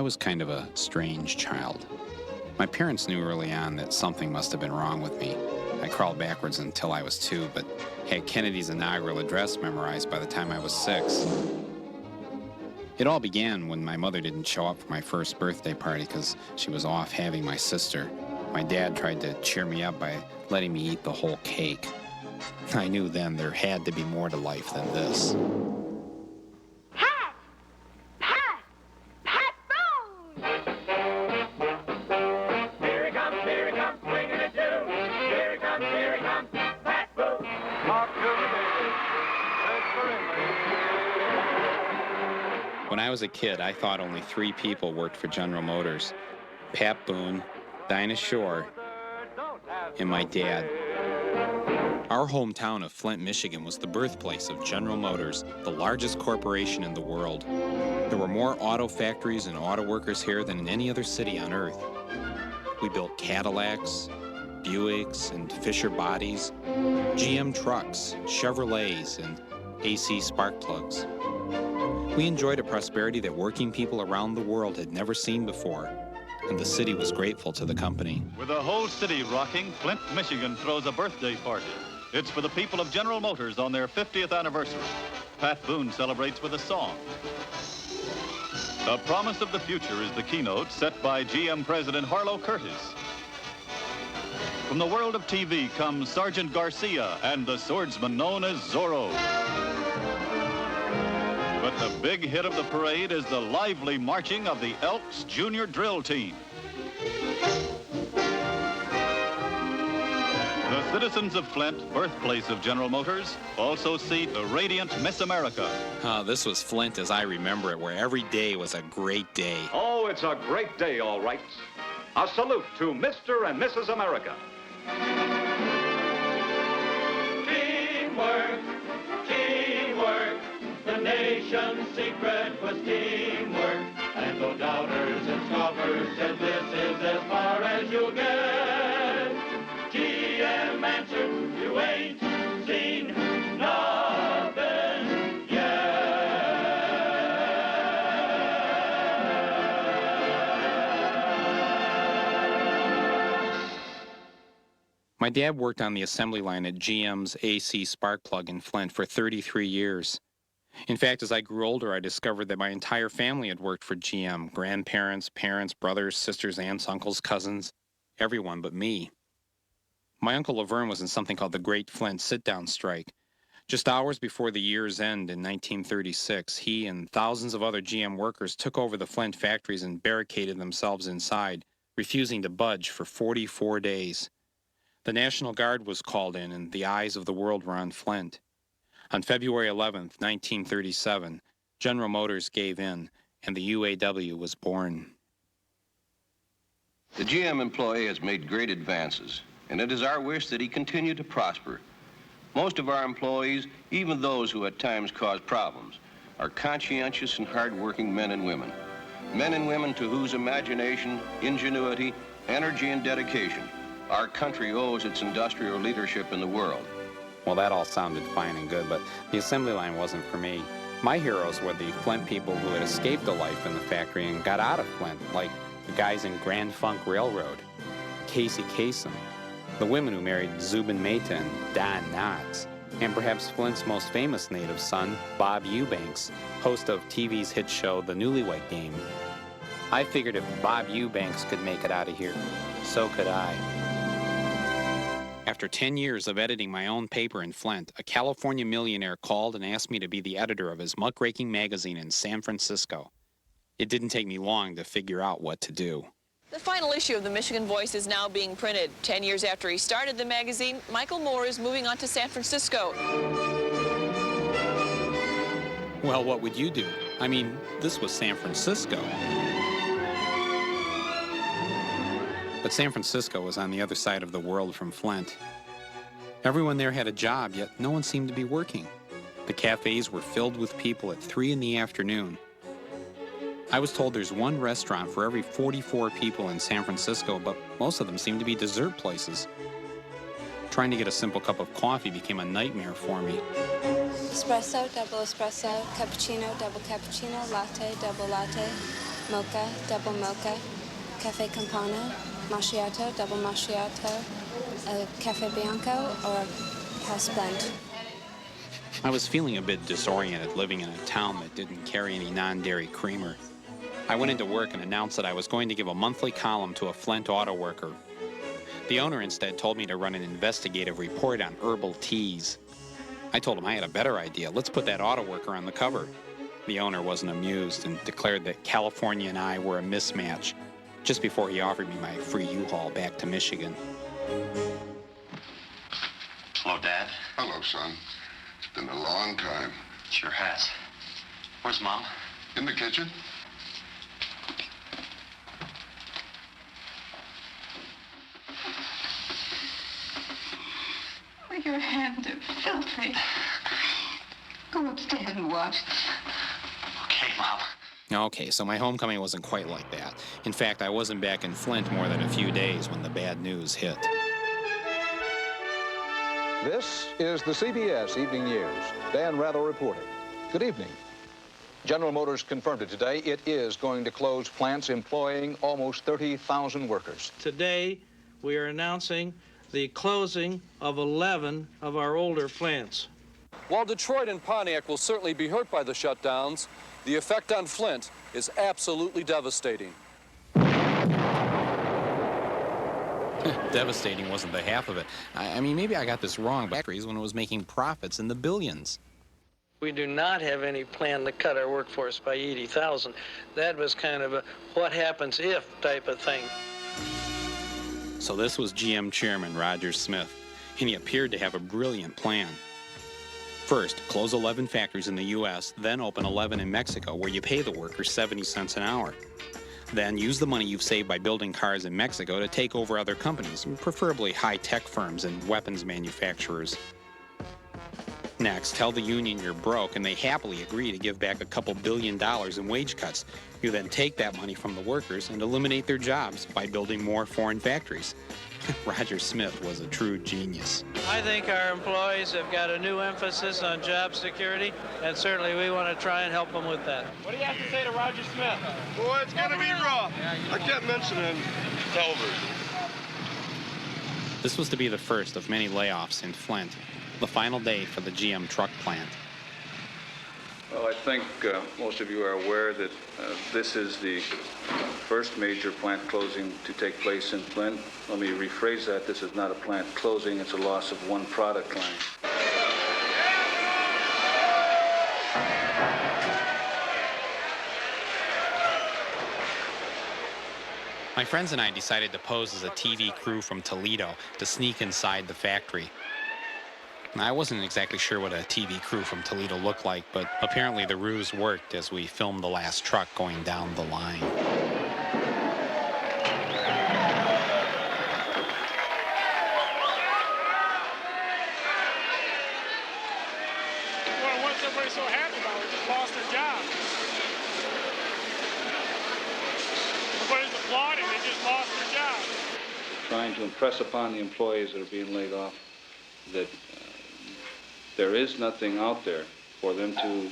I was kind of a strange child. My parents knew early on that something must have been wrong with me. I crawled backwards until I was 2, but had Kennedy's inaugural address memorized by the time I was 6. It all began when my mother didn't show up for my first birthday party because she was off having my sister. My dad tried to cheer me up by letting me eat the whole cake. I knew then there had to be more to life than this. Pat! Pat! Pat Boone! Here he comes, swinging it too. Here he comes, Pat Boone. When I was a kid, I thought only 3 people worked for General Motors. Pat Boone, Dinah Shore, and my dad. Our hometown of Flint, Michigan was the birthplace of General Motors, the largest corporation in the world. There were more auto factories and auto workers here than in any other city on earth. We built Cadillacs, Buicks, and Fisher bodies, GM trucks, Chevrolets, and AC spark plugs. We enjoyed a prosperity that working people around the world had never seen before, and the city was grateful to the company. With the whole city rocking, Flint, Michigan throws a birthday party. It's for the people of General Motors on their 50th anniversary. Pat Boone celebrates with a song. The promise of the future is the keynote set by GM President Harlow Curtis. From the world of TV comes Sergeant Garcia and the swordsman known as Zorro. But the big hit of the parade is the lively marching of the Elks Junior Drill Team. The citizens of Flint, birthplace of General Motors, also see the radiant Miss America. This was Flint as I remember it, where every day was a great day. Oh, it's a great day, all right. A salute to Mr. and Mrs. America. Teamwork, teamwork. The nation's secret was teamwork. And though doubters and scoffers said this is as far as you'll get, GM answered, you ain't seen nothing yet. My dad worked on the assembly line at GM's AC spark plug in Flint for 33 years. In fact, as I grew older, I discovered that my entire family had worked for GM. Grandparents, parents, brothers, sisters, aunts, uncles, cousins, everyone but me. My Uncle Laverne was in something called the Great Flint Sit-Down Strike. Just hours before the year's end in 1936, he and thousands of other GM workers took over the Flint factories and barricaded themselves inside, refusing to budge for 44 days. The National Guard was called in, and the eyes of the world were on Flint. On February 11th, 1937, General Motors gave in, and the UAW was born. The GM employee has made great advances, and it is our wish that he continue to prosper. Most of our employees, even those who at times cause problems, are conscientious and hard-working men and women. Men and women to whose imagination, ingenuity, energy, and dedication our country owes its industrial leadership in the world. Well, that all sounded fine and good, but the assembly line wasn't for me. My heroes were the Flint people who had escaped a life in the factory and got out of Flint, like the guys in Grand Funk Railroad, Casey Kasem, the women who married Zubin Mehta and Don Knotts, and perhaps Flint's most famous native son, Bob Eubanks, host of TV's hit show The Newlywed Game. I figured if Bob Eubanks could make it out of here, so could I. After 10 years of editing my own paper in Flint, a California millionaire called and asked me to be the editor of his muckraking magazine in San Francisco. It didn't take me long to figure out what to do. The final issue of the Michigan Voice is now being printed. 10 years after he started the magazine, Michael Moore is moving on to San Francisco. Well, what would you do? I mean, this was San Francisco. But San Francisco was on the other side of the world from Flint. Everyone there had a job, yet no one seemed to be working. The cafes were filled with people at 3 in the afternoon. I was told there's one restaurant for every 44 people in San Francisco, but most of them seem to be dessert places. Trying to get a simple cup of coffee became a nightmare for me. Espresso, double espresso, cappuccino, double cappuccino, latte, double latte, mocha, double mocha, cafe campana, macchiato, double macchiato, cafe bianco, or house blend. I was feeling a bit disoriented living in a town that didn't carry any non-dairy creamer. I went into work and announced that I was going to give a monthly column to a Flint auto worker. The owner instead told me to run an investigative report on herbal teas. I told him I had a better idea. Let's put that auto worker on the cover. The owner wasn't amused and declared that California and I were a mismatch, just before he offered me my free U-Haul back to Michigan. Hello, Dad. Hello, son. It's been a long time. Sure has. Where's Mom? In the kitchen? Well, your hands are filthy. Go upstairs and wash them. Okay, Mom. Okay, so my homecoming wasn't quite like that. In fact, I wasn't back in Flint more than a few days when the bad news hit. This is the CBS Evening News. Dan Rather reporting. Good evening. General Motors confirmed it today. It is going to close plants employing almost 30,000 workers. Today, we are announcing the closing of 11 of our older plants. While Detroit and Pontiac will certainly be hurt by the shutdowns, the effect on Flint is absolutely devastating. Devastating wasn't the half of it. I mean, maybe I got this wrong, but factories when it was making profits in the billions. We do not have any plan to cut our workforce by 80,000. That was kind of a what happens if type of thing. So this was GM chairman Roger Smith, and he appeared to have a brilliant plan. First, close 11 factories in the U.S., then open 11 in Mexico, where you pay the workers 70 cents an hour. Then use the money you've saved by building cars in Mexico to take over other companies, preferably high-tech firms and weapons manufacturers. Next, tell the union you're broke, and they happily agree to give back a couple $1 billion in wage cuts. You then take that money from the workers and eliminate their jobs by building more foreign factories. Roger Smith was a true genius. I think our employees have got a new emphasis on job security, and certainly we want to try and help them with that. What do you have to say to Roger Smith? Boy, it's going to be rough. I kept mentioning television. This was to be the first of many layoffs in Flint, the final day for the GM truck plant. Well, I think most of you are aware that this is the first major plant closing to take place in Flint. Let me rephrase that. This is not a plant closing. It's a loss of one product line. My friends and I decided to pose as a TV crew from Toledo to sneak inside the factory. I wasn't exactly sure what a TV crew from Toledo looked like, but apparently the ruse worked as we filmed the last truck going down the line. Well, what's everybody so happy about? They just lost their job. Everybody's applauding. They just lost their job. Trying to impress upon the employees that are being laid off that there is nothing out there for them to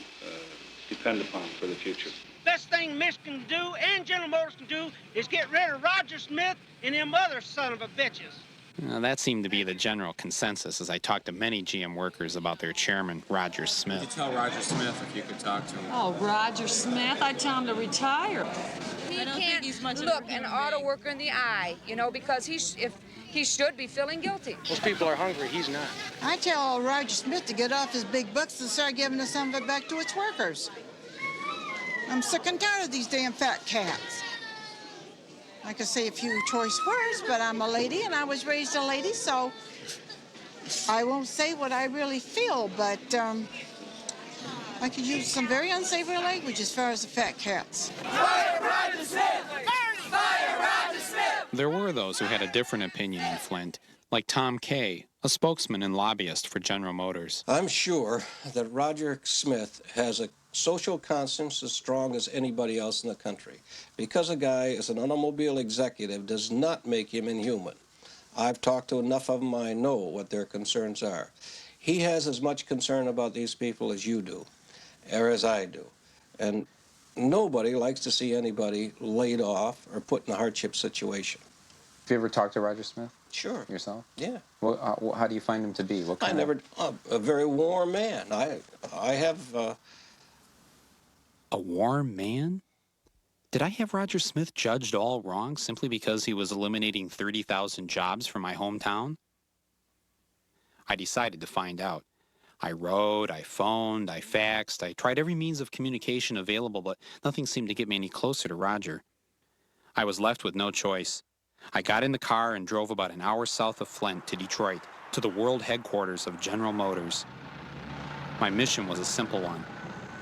depend upon for the future. Best thing Michigan can do and General Motors can do is get rid of Roger Smith and them other son of a bitches. Now, that seemed to be the general consensus as I talked to many GM workers about their chairman, Roger Smith. You tell Roger Smith if you could talk to him. Oh, Roger Smith, I'd tell him to retire. He can't look an auto worker in the eye, you know, because if he should be feeling guilty. Those people are hungry. He's not. I tell Roger Smith to get off his big bucks and start giving some of it back to its workers. I'm sick and tired of these damn fat cats. I could say a few choice words, but I'm a lady and I was raised a lady, so I won't say what I really feel, but I could use some very unsavory language as far as the fat cats. Fire Roger Smith! Fire Roger Smith! There were those who had a different opinion in Flint, like Tom Kay, a spokesman and lobbyist for General Motors. I'm sure that Roger Smith has a social conscience as strong as anybody else in the country. Because a guy is an automobile executive does not make him inhuman. I've talked to enough of them, I know what their concerns are. He has as much concern about these people as you do, or as I do. And Nobody likes to see anybody laid off or put in a hardship situation. Have you ever talked to Roger Smith? Sure. Yourself? Yeah. Well, how do you find him to be? What kind A very warm man. I have... A warm man? Did I have Roger Smith judged all wrong simply because he was eliminating 30,000 jobs from my hometown? I decided to find out. I wrote, I phoned, I faxed, I tried every means of communication available, but nothing seemed to get me any closer to Roger. I was left with no choice. I got in the car and drove about an hour south of Flint to Detroit, to the world headquarters of General Motors. My mission was a simple one,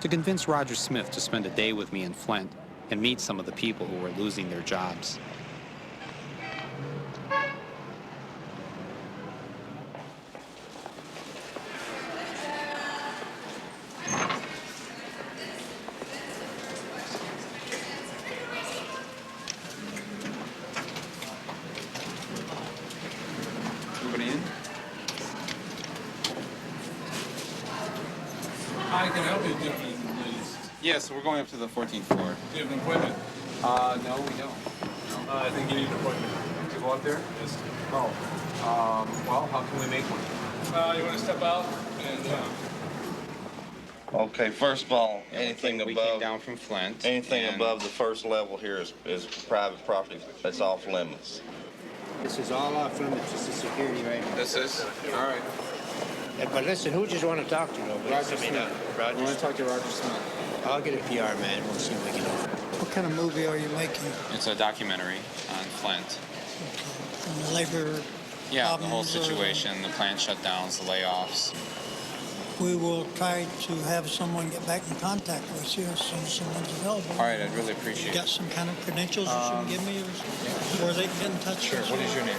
to convince Roger Smith to spend a day with me in Flint and meet some of the people who were losing their jobs. Anybody in? I can help you, gentlemen, please. Yes, we're going up to the 14th floor. Do you have an appointment? No, we don't. No. I think you need an appointment. To go up there? Yes. Oh. Well, how can we make one? You want to step out and... Okay, first of all, anything we above came down from Flint. anything above the first level here is private property. That's off limits. This is all off limits. This is security right now. This is? All right. But listen, who just want to talk to you? Roger Smith. I want to talk to Roger Smith. I'll get a PR man. We'll see what we can do. What kind of movie are you making? It's a documentary on Flint. And the labor Yeah, the whole situation, the plant shutdowns, the layoffs. We will try to have someone get back in contact with you as soon as someone's available. All right, I'd really appreciate You got some kind of credentials you should give me, or they can get in touch Sure, with what you? is your name?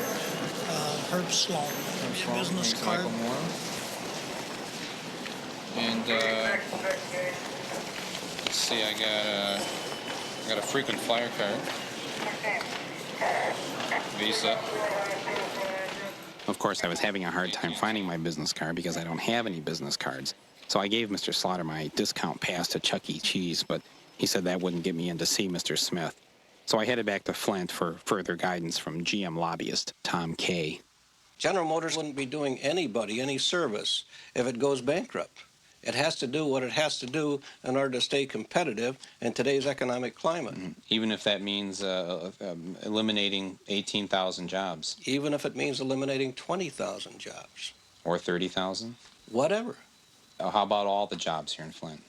Herb Sloan. Give me a business card. Michael Moore. And, let's see, I got a frequent flyer card. Visa. Of course, I was having a hard time finding my business card because I don't have any business cards. So I gave Mr. Slaughter my discount pass to Chuck E. Cheese, but he said that wouldn't get me in to see Mr. Smith. So I headed back to Flint for further guidance from GM lobbyist Tom Kay. General Motors wouldn't be doing anybody any service if it goes bankrupt. It has to do what it has to do in order to stay competitive in today's economic climate. Even if that means eliminating 18,000 jobs. Even if it means eliminating 20,000 jobs. Or 30,000? Whatever. How about all the jobs here in Flint?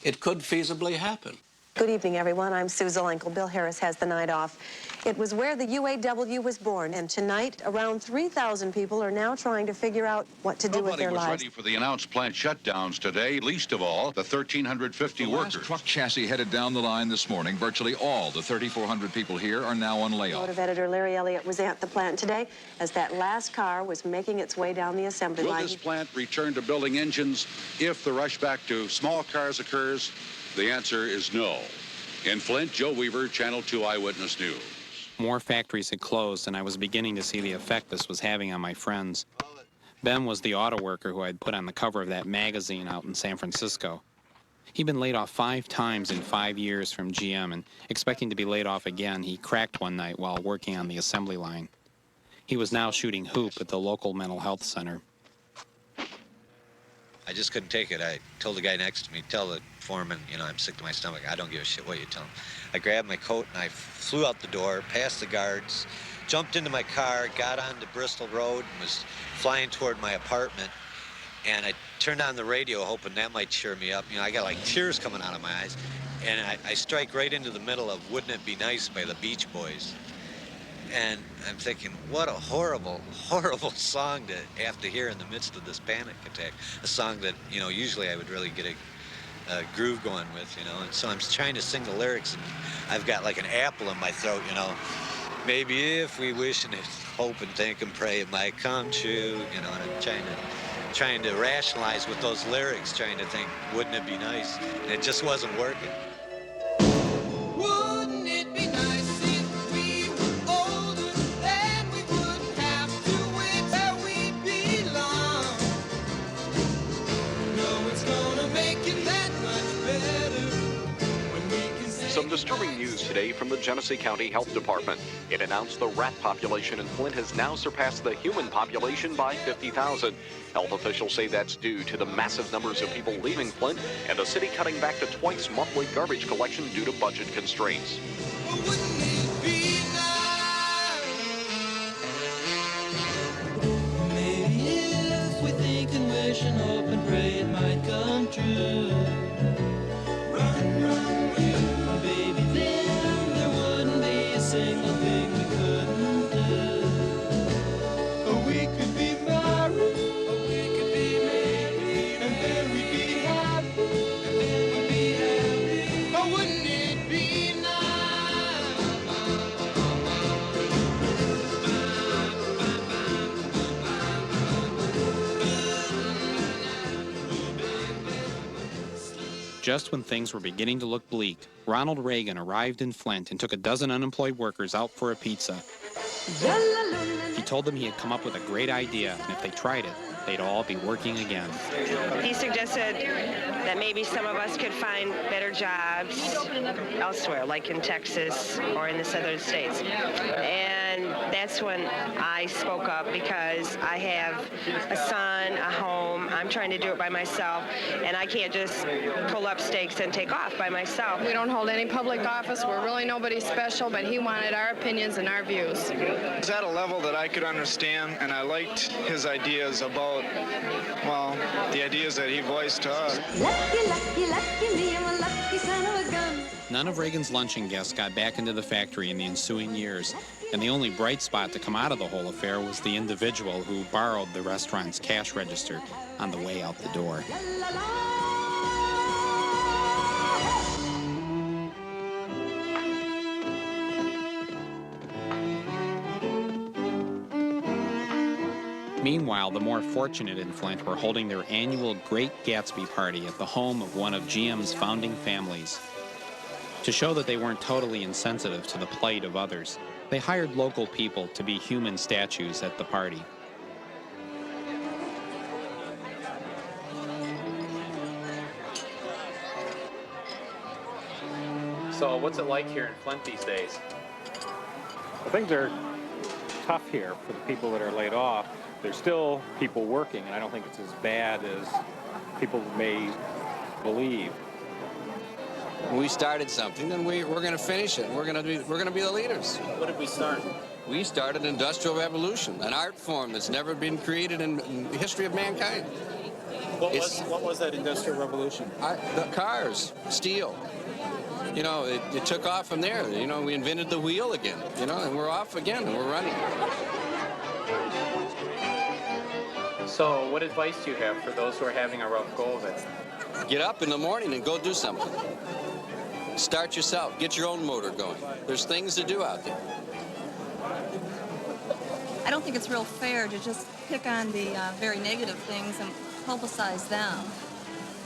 It could feasibly happen. Good evening, everyone. I'm Sue Zelenko. Bill Harris has the night off. It was where the UAW was born, and tonight, around 3,000 people are now trying to figure out what to do with their Nobody was lives. ready for the announced plant shutdowns today, least of all the 1,350 workers. Last truck chassis headed down the line this morning. Virtually all the 3,400 people here are now on layoff. Automotive editor Larry Elliott was at the plant today as that last car was making its way down the assembly Will line. this plant return to building engines if the rush back to small cars occurs? The answer is no. In Flint, Joe Weaver, Channel 2 Eyewitness News. More factories had closed, and I was beginning to see the effect this was having on my friends. Ben was the auto worker who I'd put on the cover of that magazine out in San Francisco. He'd been laid off 5 times in 5 years from GM, and expecting to be laid off again, he cracked one night while working on the assembly line. He was now shooting hoop at the local mental health center. I just couldn't take it. I told the guy next to me, tell the foreman, I'm sick to my stomach. I don't give a shit what you tell him. I grabbed my coat and I flew out the door, past the guards, jumped into my car, got onto Bristol Road, and was flying toward my apartment. And I turned on the radio hoping that might cheer me up. I got like tears coming out of my eyes. And I strike right into the middle of Wouldn't It Be Nice by the Beach Boys. And I'm thinking, what a horrible, horrible song to have to hear in the midst of this panic attack. A song that, usually I would really get a groove going with, And so I'm trying to sing the lyrics, and I've got like an apple in my throat, Maybe if we wish and hope and think and pray it might come true, And I'm trying to rationalize with those lyrics, trying to think, wouldn't it be nice? And it just wasn't working. Wouldn't it be nice if we were older, then we wouldn't have to wait till we belong? No, it's gonna make it that much better. Some disturbing news today from the Genesee County Health Department. It announced the rat population in Flint has now surpassed the human population by 50,000. Health officials say that's due to the massive numbers of people leaving Flint and the city cutting back to twice monthly garbage collection due to budget constraints. Maybe if we think and wish and hope and pray it might come true. Run, run, you, baby, then there wouldn't be a single thing we couldn't do. Or we could be married, or we could be married, and then we'd be happy, and then we'd be happy. Oh, wouldn't it be Just when things were beginning to look bleak, Ronald Reagan arrived in Flint and took a dozen unemployed workers out for a pizza. He told them he had come up with a great idea, and if they tried it, they'd all be working again. He suggested that maybe some of us could find better jobs elsewhere, like in Texas or in the southern states. And that's when I spoke up, because I have a son, a home. I'm trying to do it by myself, and I can't just pull up stakes and take off by myself. We don't hold any public office. We're really nobody special, but he wanted our opinions and our views. It's at a level that I could understand, and I liked his ideas about, well, the ideas that he voiced to us. Lucky, lucky, lucky me, I'm a lucky son of a gun. None of Reagan's luncheon guests got back into the factory in the ensuing years, and the only bright spot to come out of the whole affair was the individual who borrowed the restaurant's cash register on the way out the door. Meanwhile, the more fortunate in Flint were holding their annual Great Gatsby party at the home of one of GM's founding families. To show that they weren't totally insensitive to the plight of others, they hired local people to be human statues at the party. So what's it like here in Flint these days? Well, things are tough here for the people that are laid off. There's still people working, and I don't think it's as bad as people may believe. We started something, and we're going to finish it. We're going to be the leaders. What did we start? We started an industrial revolution, an art form that's never been created in the history of mankind. What was that industrial revolution? The cars, steel. You know, it took off from there. You know, we invented the wheel again. You know, and we're off again, and we're running. So, what advice do you have for those who are having a rough go of it? Get up in the morning and go do something. Start yourself. Get your own motor going. There's things to do out there. I don't think it's real fair to just pick on the very negative things and publicize them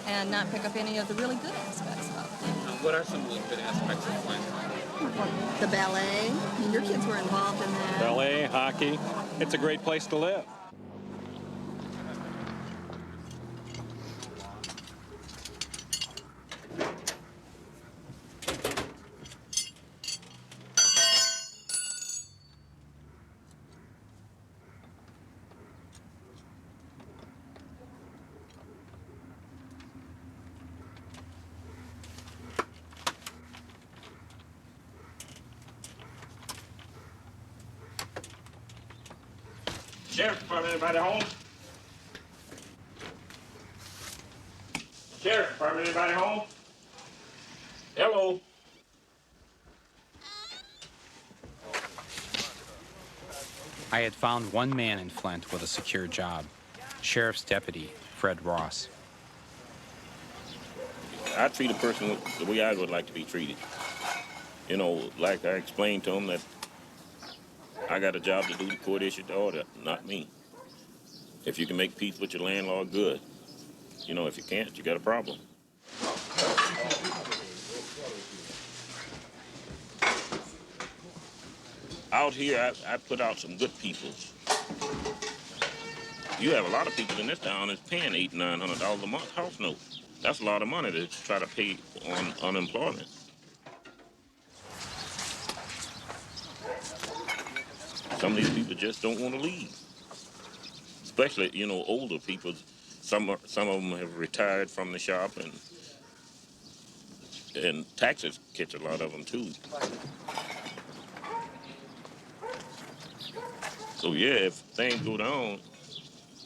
and not pick up any of the really good aspects of it. What are some of the good aspects of Flint? The ballet. I mean, your kids were involved in that. Ballet, hockey. It's a great place to live. Sheriff Department, anybody home? Sheriff Department, anybody home? Hello? I had found one man in Flint with a secure job, Sheriff's Deputy Fred Ross. I treat a person the way I would like to be treated. You know, like I explained to him that I got a job to do, the court issued the order, not me. If you can make peace with your landlord, good. You know, if you can't, you got a problem. Out here, I put out some good people. You have a lot of people in this town that's paying $800, $900 a month house note. That's a lot of money to try to pay on unemployment. Some of these people just don't want to leave. Especially, you know, older people. Some of them have retired from the shop, and taxes catch a lot of them too. So yeah, if things go down,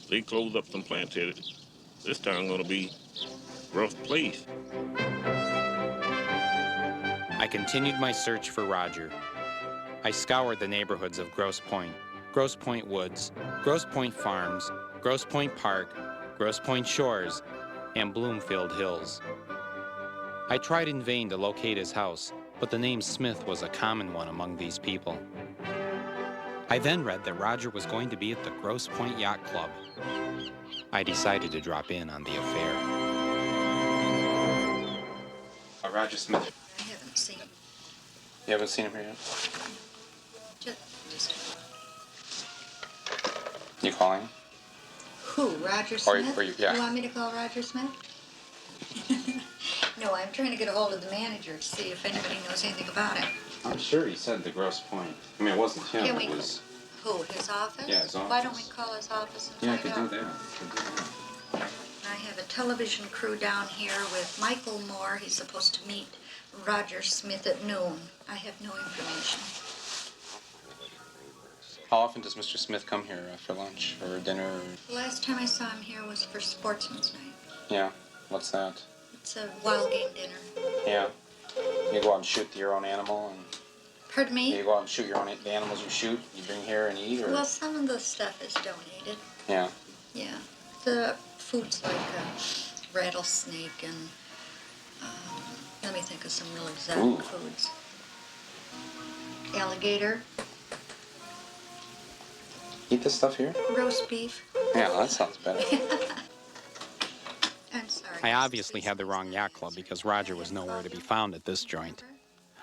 they close up some plants here. This town gonna be a rough place. I continued my search for Roger. I scoured the neighborhoods of Grosse Pointe Woods, Grosse Pointe Farms, Grosse Pointe Park, Grosse Pointe Shores, and Bloomfield Hills. I tried in vain to locate his house, but the name Smith was a common one among these people. I then read that Roger was going to be at the Grosse Pointe Yacht Club. I decided to drop in on the affair. Roger Smith. I haven't seen him. You haven't seen him here yet? Just You calling? who? Roger Smith? Yeah. You want me to call Roger Smith? No, I'm trying to get a hold of the manager to see if anybody knows anything about it. I'm sure he said the Grosse Pointe. I mean, it wasn't him. Can we? It was. Who? His office? Yeah, his office. Why don't we call his office and Yeah, I find could out? do that. I have a television crew down here with Michael Moore. He's supposed to meet Roger Smith at noon. I have no information. How often does Mr. Smith come here for lunch or dinner? The last time I saw him here was for Sportsman's Night. Yeah. What's that? It's a wild game dinner. Yeah. You go out and shoot your own animal, and Pardon me? you go out and shoot your own the animals you shoot. You bring here and eat, or Well, some of the stuff is donated. yeah. Yeah. The food's like rattlesnake and let me think of some real exotic Ooh. foods. Alligator, Eat this stuff here? roast beef. Yeah, that sounds better. I'm sorry. I obviously had the wrong yacht club because Roger was nowhere to be found at this joint.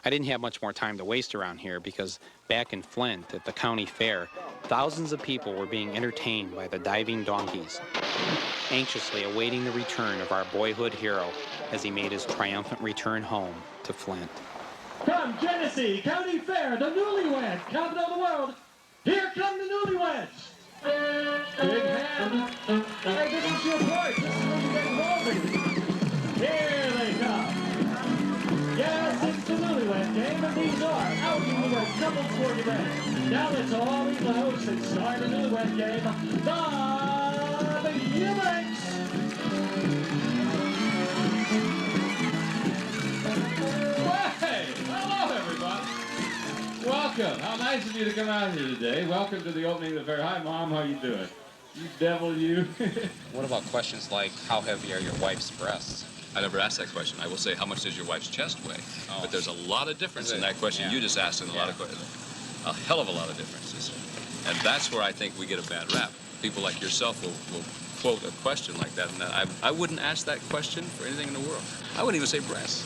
I didn't have much more time to waste around here because back in Flint at the county fair, thousands of people were being entertained by the diving donkeys, anxiously awaiting the return of our boyhood hero as he made his triumphant return home to Flint. From Genesee County Fair, the newlywed capital of the world. Here come the newlyweds. Big hand. Hey, this is your part. This is where you get involved in. Here they come. Yes, it's the newlywed game, and these are our newlywed double sporty events. Now let's all meet the hosts and start the newlywed game. The Evictions. Hey, hello everybody. Welcome. How nice of you to come out here today. Welcome to the opening of the fair. Hi, Mom. How you doing? You devil, you. What about questions like, how heavy are your wife's breasts? I never asked that question. I will say, how much does your wife's chest weigh? Oh. But there's a lot of difference in that question you just asked, and a lot of a hell of a lot of differences. And that's where I think we get a bad rap. People like yourself will quote a question like that, and I wouldn't ask that question for anything in the world. I wouldn't even say breasts.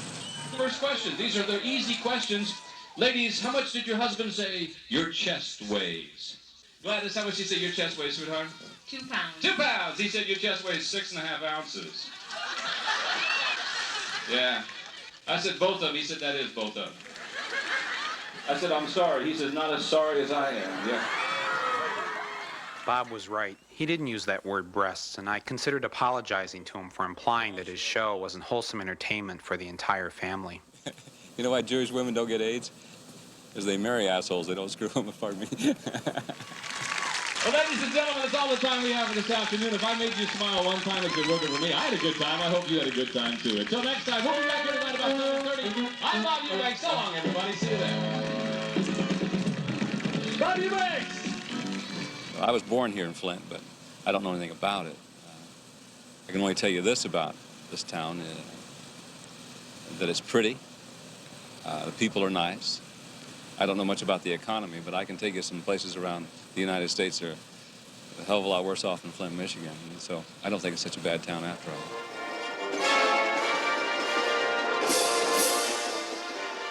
First question. These are the easy questions. Ladies, how much did your husband say your chest weighs? Gladys, how much did he say your chest weighs, sweetheart? 2 pounds. 2 pounds. He said your chest weighs 6.5 ounces. Yeah. I said both of them. He said that is both of them. I said, I'm sorry. He said, not as sorry as I am. Yeah. Bob was right. He didn't use that word breasts, and I considered apologizing to him for implying that his show wasn't wholesome entertainment for the entire family. You know why Jewish women don't get AIDS? Because they marry assholes. They don't screw them, pardon me. Well, ladies and gentlemen, that's all the time we have for this afternoon. If I made you smile one time, it's been working for me. I had a good time. I hope you had a good time, too. Until next time, we'll be back here tonight about 7:30. I'm Bob Eubanks. So long, everybody. See you then. Bob Eubanks! Well, I was born here in Flint, but I don't know anything about it. I can only tell you this about this town, that it's pretty. The people are nice. I don't know much about the economy, but I can take you some places around the United States that are a hell of a lot worse off than Flint, Michigan. And so I don't think it's such a bad town after all.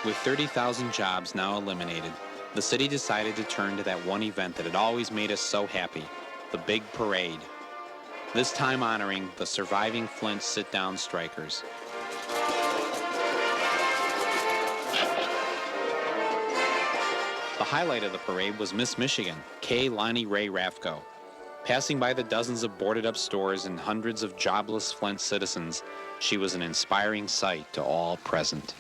With 30,000 jobs now eliminated, the city decided to turn to that one event that had always made us so happy, the big parade. This time honoring the surviving Flint sit-down strikers. The highlight of the parade was Miss Michigan, Kay Lonnie Ray Raffco. Passing by the dozens of boarded-up stores and hundreds of jobless Flint citizens, she was an inspiring sight to all present.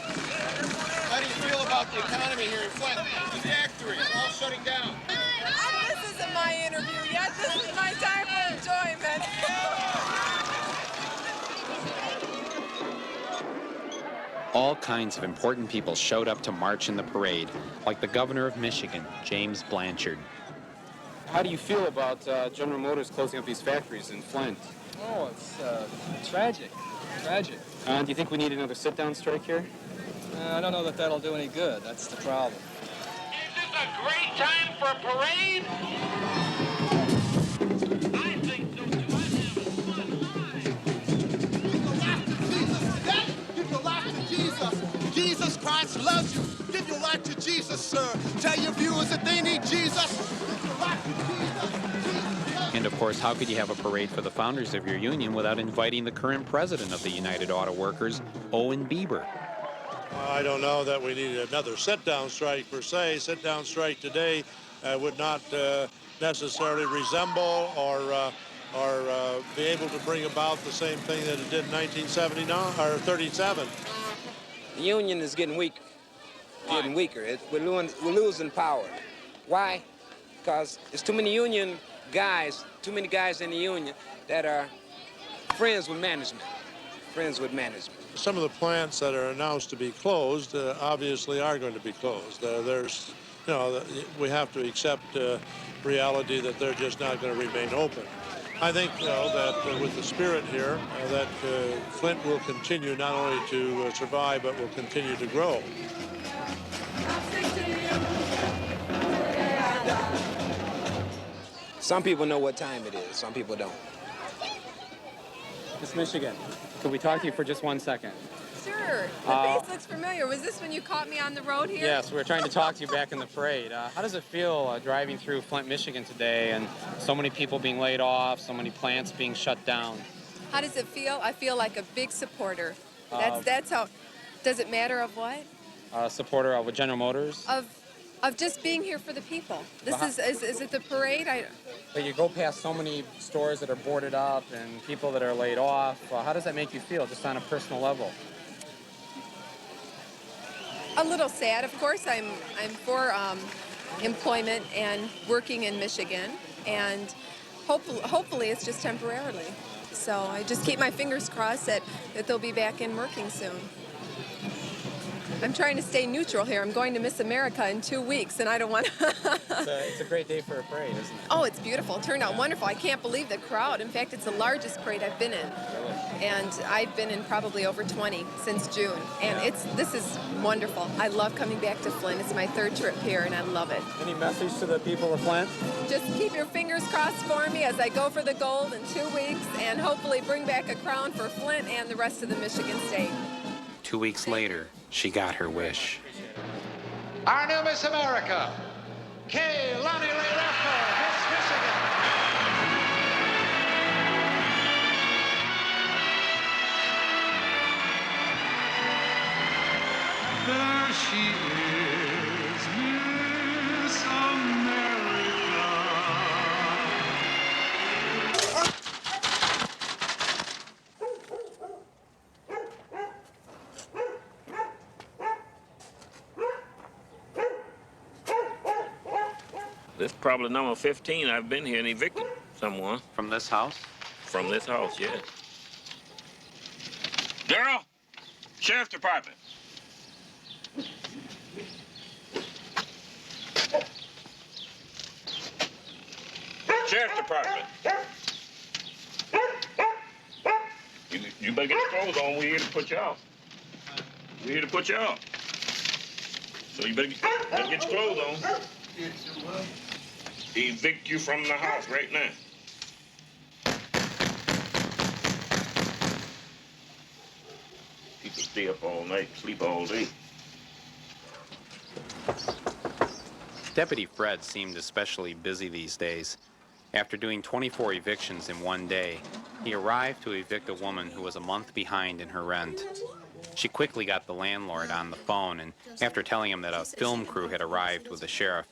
How do you feel about the economy here in Flint? The factories all shutting down. This isn't my interview yet. This is my time for enjoyment. All kinds of important people showed up to march in the parade, like the governor of Michigan, James Blanchard. How do you feel about General Motors closing up these factories in Flint? Oh, it's tragic. Tragic. Do you think we need another sit-down strike here? I don't know that that'll do any good. That's the problem. Is this a great time for a parade? I think so too. Give your life to Jesus. Jesus Christ loves you. Give your life to Jesus, sir. Tell your viewers that they need Jesus. Give your life to Jesus. And of course, how could you have a parade for the founders of your union without inviting the current president of the United Auto Workers, Owen Bieber? I don't know that we need another sit-down strike per se. Sit-down strike today would not necessarily resemble or be able to bring about the same thing that it did in 1979 or 37. The union is getting weaker. We're losing power. Why? Because there's too many union guys, too many guys in the union that are friends with management. Some of the plants that are announced to be closed obviously are going to be closed. We have to accept reality that they're just not going to remain open. I think, that with the spirit here, that Flint will continue not only to survive, but will continue to grow. Some people know what time it is, some people don't. Miss Michigan, could we talk to you for just 1 second? Sure. The face looks familiar. Was this when you caught me on the road here? Yes, we were trying to talk to you back in the parade. How does it feel driving through Flint, Michigan today and so many people being laid off, so many plants being shut down? How does it feel? I feel like a big supporter. That's how. Does it matter of what? Supporter of General Motors? Of just being here for the people. Is it the parade? But you go past so many stores that are boarded up and people that are laid off. How does that make you feel, just on a personal level? A little sad, of course. I'm for employment and working in Michigan, and hopefully it's just temporarily. So I just keep my fingers crossed that they'll be back in working soon. I'm trying to stay neutral here. I'm going to Miss America in 2 weeks, and I don't want to... It's a great day for a parade, isn't it? Oh, it's beautiful. It turned out wonderful. I can't believe the crowd. In fact, it's the largest parade I've been in. Really? And I've been in probably over 20 since June. And this is wonderful. I love coming back to Flint. It's my 3rd trip here, and I love it. Any message to the people of Flint? Just keep your fingers crossed for me as I go for the gold in 2 weeks, and hopefully bring back a crown for Flint and the rest of the Michigan state. 2 weeks later, she got her wish. Our new Miss America, Kay Lonnie Ray Raffco, Miss Michigan. There she is, Miss America. This is probably number 15. I've been here and evicted someone. From this house? From this house, yes. Daryl, Sheriff's Department. Sheriff's Department. You better get your clothes on. We're here to put you out. We're here to put you out. So you better get your clothes on. Evict you from the house right now. People stay up all night, sleep all day. Deputy Fred seemed especially busy these days. After doing 24 evictions in one day, he arrived to evict a woman who was a month behind in her rent. She quickly got the landlord on the phone, and after telling him that a film crew had arrived with the sheriff,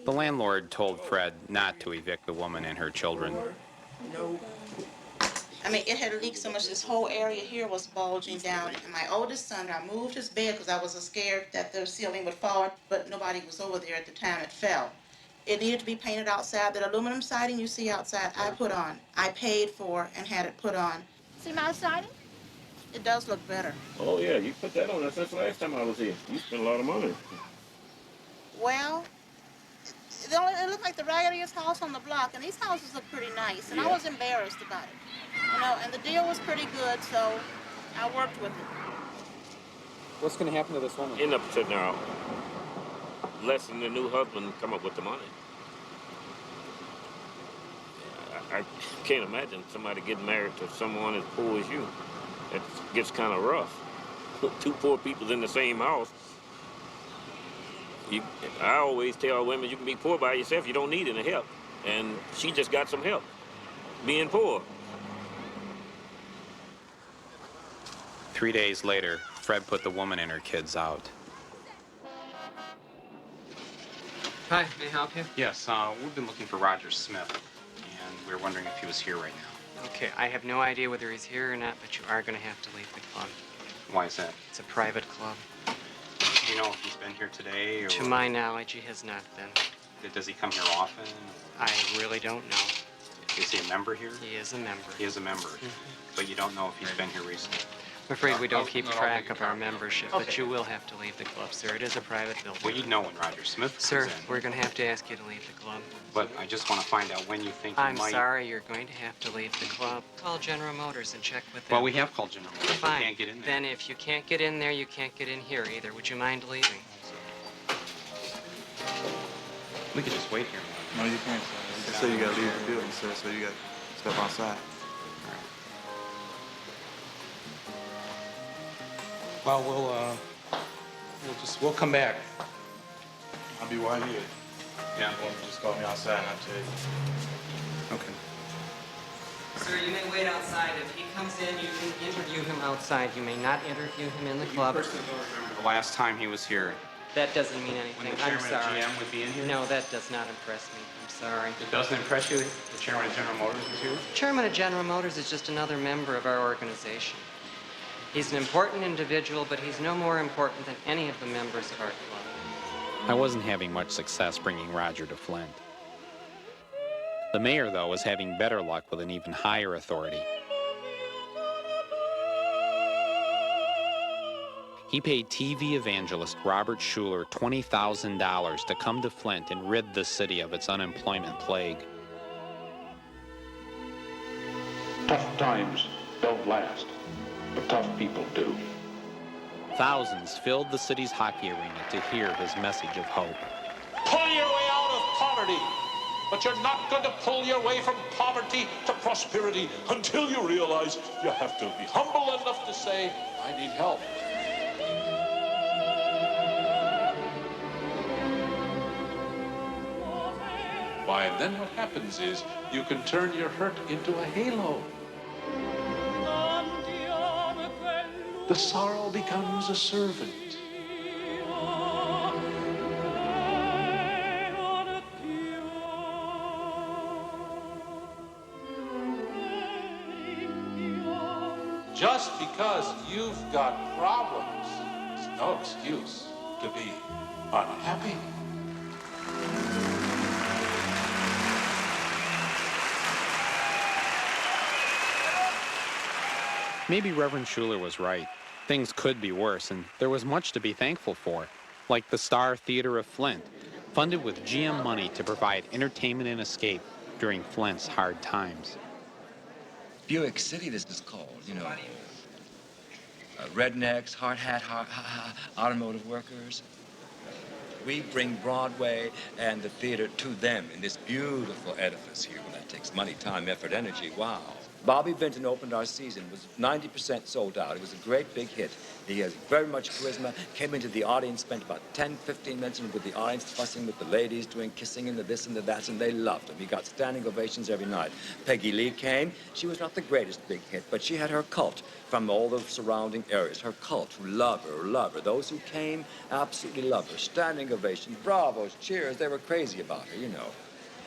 the landlord told Fred not to evict the woman and her children. No. I mean, it had leaked so much, this whole area here was bulging down. And my oldest son, I moved his bed because I was scared that the ceiling would fall, but nobody was over there at the time it fell. It needed to be painted outside. That aluminum siding you see outside, I put on. I paid for and had it put on. See my siding? It does look better. Oh, yeah, you put that on there since last time I was here. You spent a lot of money. Well, it looked like the raggediest house on the block, and these houses look pretty nice, and I was embarrassed about it. You know, and the deal was pretty good, so I worked with it. What's going to happen to this woman? End up sitting there out. Letting the new husband come up with the money. I can't imagine somebody getting married to someone as poor as you. It gets kind of rough. Two poor people in the same house. I always tell women you can be poor by yourself. You don't need any help. And she just got some help being poor. 3 days later, Fred put the woman and her kids out. Hi, may I help you? Yes, we've been looking for Roger Smith, and we were wondering if he was here right now. Okay, I have no idea whether he's here or not, but you are going to have to leave the club. Why is that? It's a private club. Do you know if he's been here today? Or... To my knowledge, he has not been. Does he come here often? I really don't know. Is he a member here? He is a member. He is a member, but you don't know if he's been here recently? I'm afraid we don't keep track of our membership, but you will have to leave the club, sir. It is a private building. Well, you'd know when Roger Smith comes Sir, in. we're going to have to ask you to leave the club. But I just want to find out when you think I'm you might... sorry, you're going to have to leave the club. Call General Motors and check with them. Well, we have called General Motors. Fine. We can't get in there. Then if you can't get in there, you can't get in here either. Would you mind leaving? We could just wait here. No, you can't, sir. So you got to leave the building, sir, so you got to step outside. Well, we'll come back. I'll be right here. Yeah. Just call me outside and I'll tell you. Okay. Sir, you may wait outside. If he comes in, you can interview him outside. You may not interview him in the club. The last time he was here. That doesn't mean anything. When the I'm chairman of sorry. GM would be in here? No, that does not impress me. I'm sorry. It doesn't impress you? The chairman of General Motors is here? Chairman of General Motors is just another member of our organization. He's an important individual, but he's no more important than any of the members of our club. I wasn't having much success bringing Roger to Flint. The mayor, though, was having better luck with an even higher authority. He paid TV evangelist Robert Schuler $20,000 to come to Flint and rid the city of its unemployment plague. Tough times don't last, but tough people do. Thousands filled the city's hockey arena to hear his message of hope. Pull your way out of poverty, but you're not going to pull your way from poverty to prosperity until you realize you have to be humble enough to say, I need help. Why, and then what happens is you can turn your hurt into a halo. The sorrow becomes a servant. Just because you've got problems is no excuse to be unhappy. Maybe Reverend Schuler was right. Things could be worse, and there was much to be thankful for, like the Star Theater of Flint, funded with GM money to provide entertainment and escape during Flint's hard times. Buick City, this is called, you know. Rednecks, hard hat, automotive workers. We bring Broadway and the theater to them in this beautiful edifice here. Well, that takes money, time, effort, energy. Wow. Bobby Vinton opened our season, was 90% sold out. It was a great big hit. He has very much charisma, came into the audience, spent about 10, 15 minutes with the audience fussing with the ladies, doing kissing and the this and the that, and they loved him. He got standing ovations every night. Peggy Lee came. She was not the greatest big hit, but she had her cult from all the surrounding areas. Her cult who loved her. Those who came absolutely loved her. Standing ovations, bravos, cheers. They were crazy about her, you know.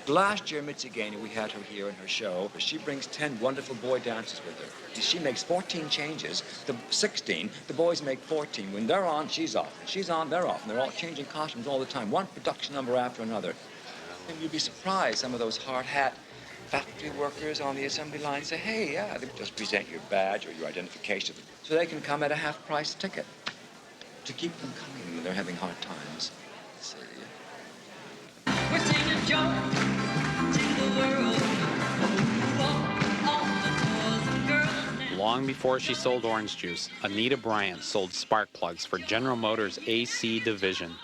Last year, Mitzi Gaynor, we had her here in her show. She brings 10 wonderful boy dancers with her. She makes 14 changes. The 16, the boys make 14. When they're on, she's off. When she's on, they're off. And they're all changing costumes all the time. One production number after another. And you'd be surprised, some of those hard hat factory workers on the assembly line say, hey, yeah, they just present your badge or your identification so they can come at a half-price ticket to keep them coming when they're having hard times. See? We're singing joy to the world. Long before she sold orange juice, Anita Bryant sold spark plugs for General Motors' AC division.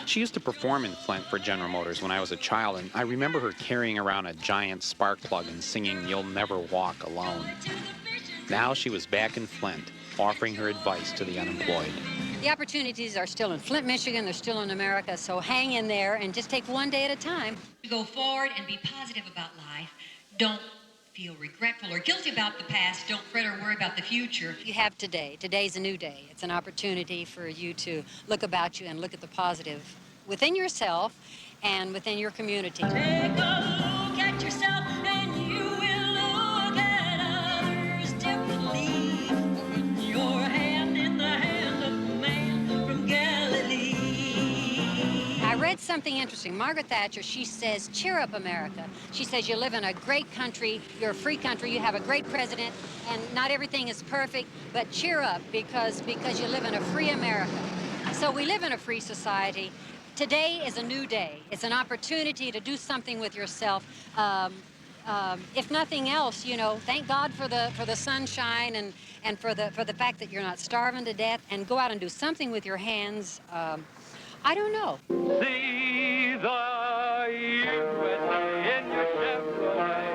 She used to perform in Flint for General Motors when I was a child, and I remember her carrying around a giant spark plug and singing "You'll Never Walk Alone." Now she was back in Flint, offering her advice to the unemployed. The opportunities are still in Flint, Michigan. They're still in America, so hang in there and just take one day at a time. Go forward and be positive about life. Don't feel regretful or guilty about the past. Don't fret or worry about the future. You have today. Today's a new day. It's an opportunity for you to look about you and look at the positive within yourself and within your community. Take a look at yourself and you will look at others differently. Put your hand in the hand of the man from Galilee. I read something interesting. Margaret Thatcher, she says, cheer up, America. She says you live in a great country, you're a free country, you have a great president, and not everything is perfect, but cheer up because you live in a free America. So we live in a free society. Today is a new day. It's an opportunity to do something with yourself. If nothing else, you know, thank God for the sunshine and for the fact that you're not starving to death, and go out and do something with your hands. I don't know. See the USA in your Chevrolet.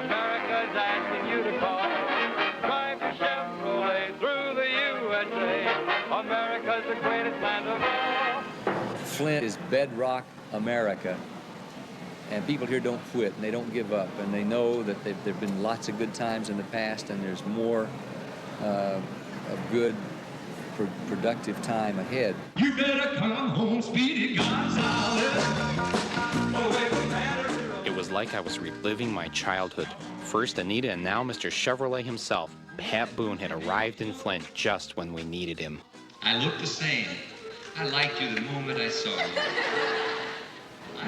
America's asking you to call. Drive your Chevrolet through the USA. America's the greatest land of all. Flint is bedrock America, and people here don't quit and they don't give up, and they know that there've been lots of good times in the past, and there's more of good, productive time ahead. You better come home, Speedy Gonzales. It was like I was reliving my childhood. First Anita and now Mr. Chevrolet himself, Pat Boone, had arrived in Flint just when we needed him. I look the same. I liked you the moment I saw you.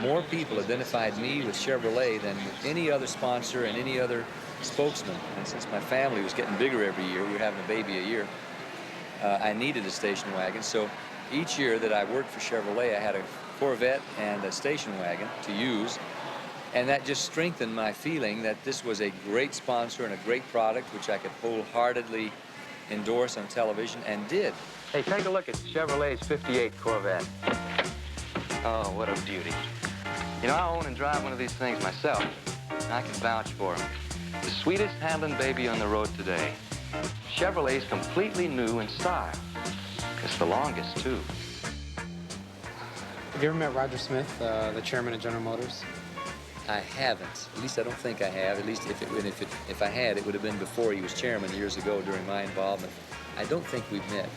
More people identified me with Chevrolet than with any other sponsor and any other spokesman. And since my family was getting bigger every year, we were having a baby a year, I needed a station wagon. So each year that I worked for Chevrolet, I had a Corvette and a station wagon to use. And that just strengthened my feeling that this was a great sponsor and a great product, which I could wholeheartedly endorse on television, and did. Hey, take a look at Chevrolet's 58 Corvette. Oh, what a beauty. You know, I own and drive one of these things myself. I can vouch for them. The sweetest handling baby on the road today. Chevrolet's completely new in style. It's the longest, too. Have you ever met Roger Smith, the chairman of General Motors? I haven't. At least I don't think I have. At least if I had, it would have been before he was chairman years ago during my involvement. I don't think we've met.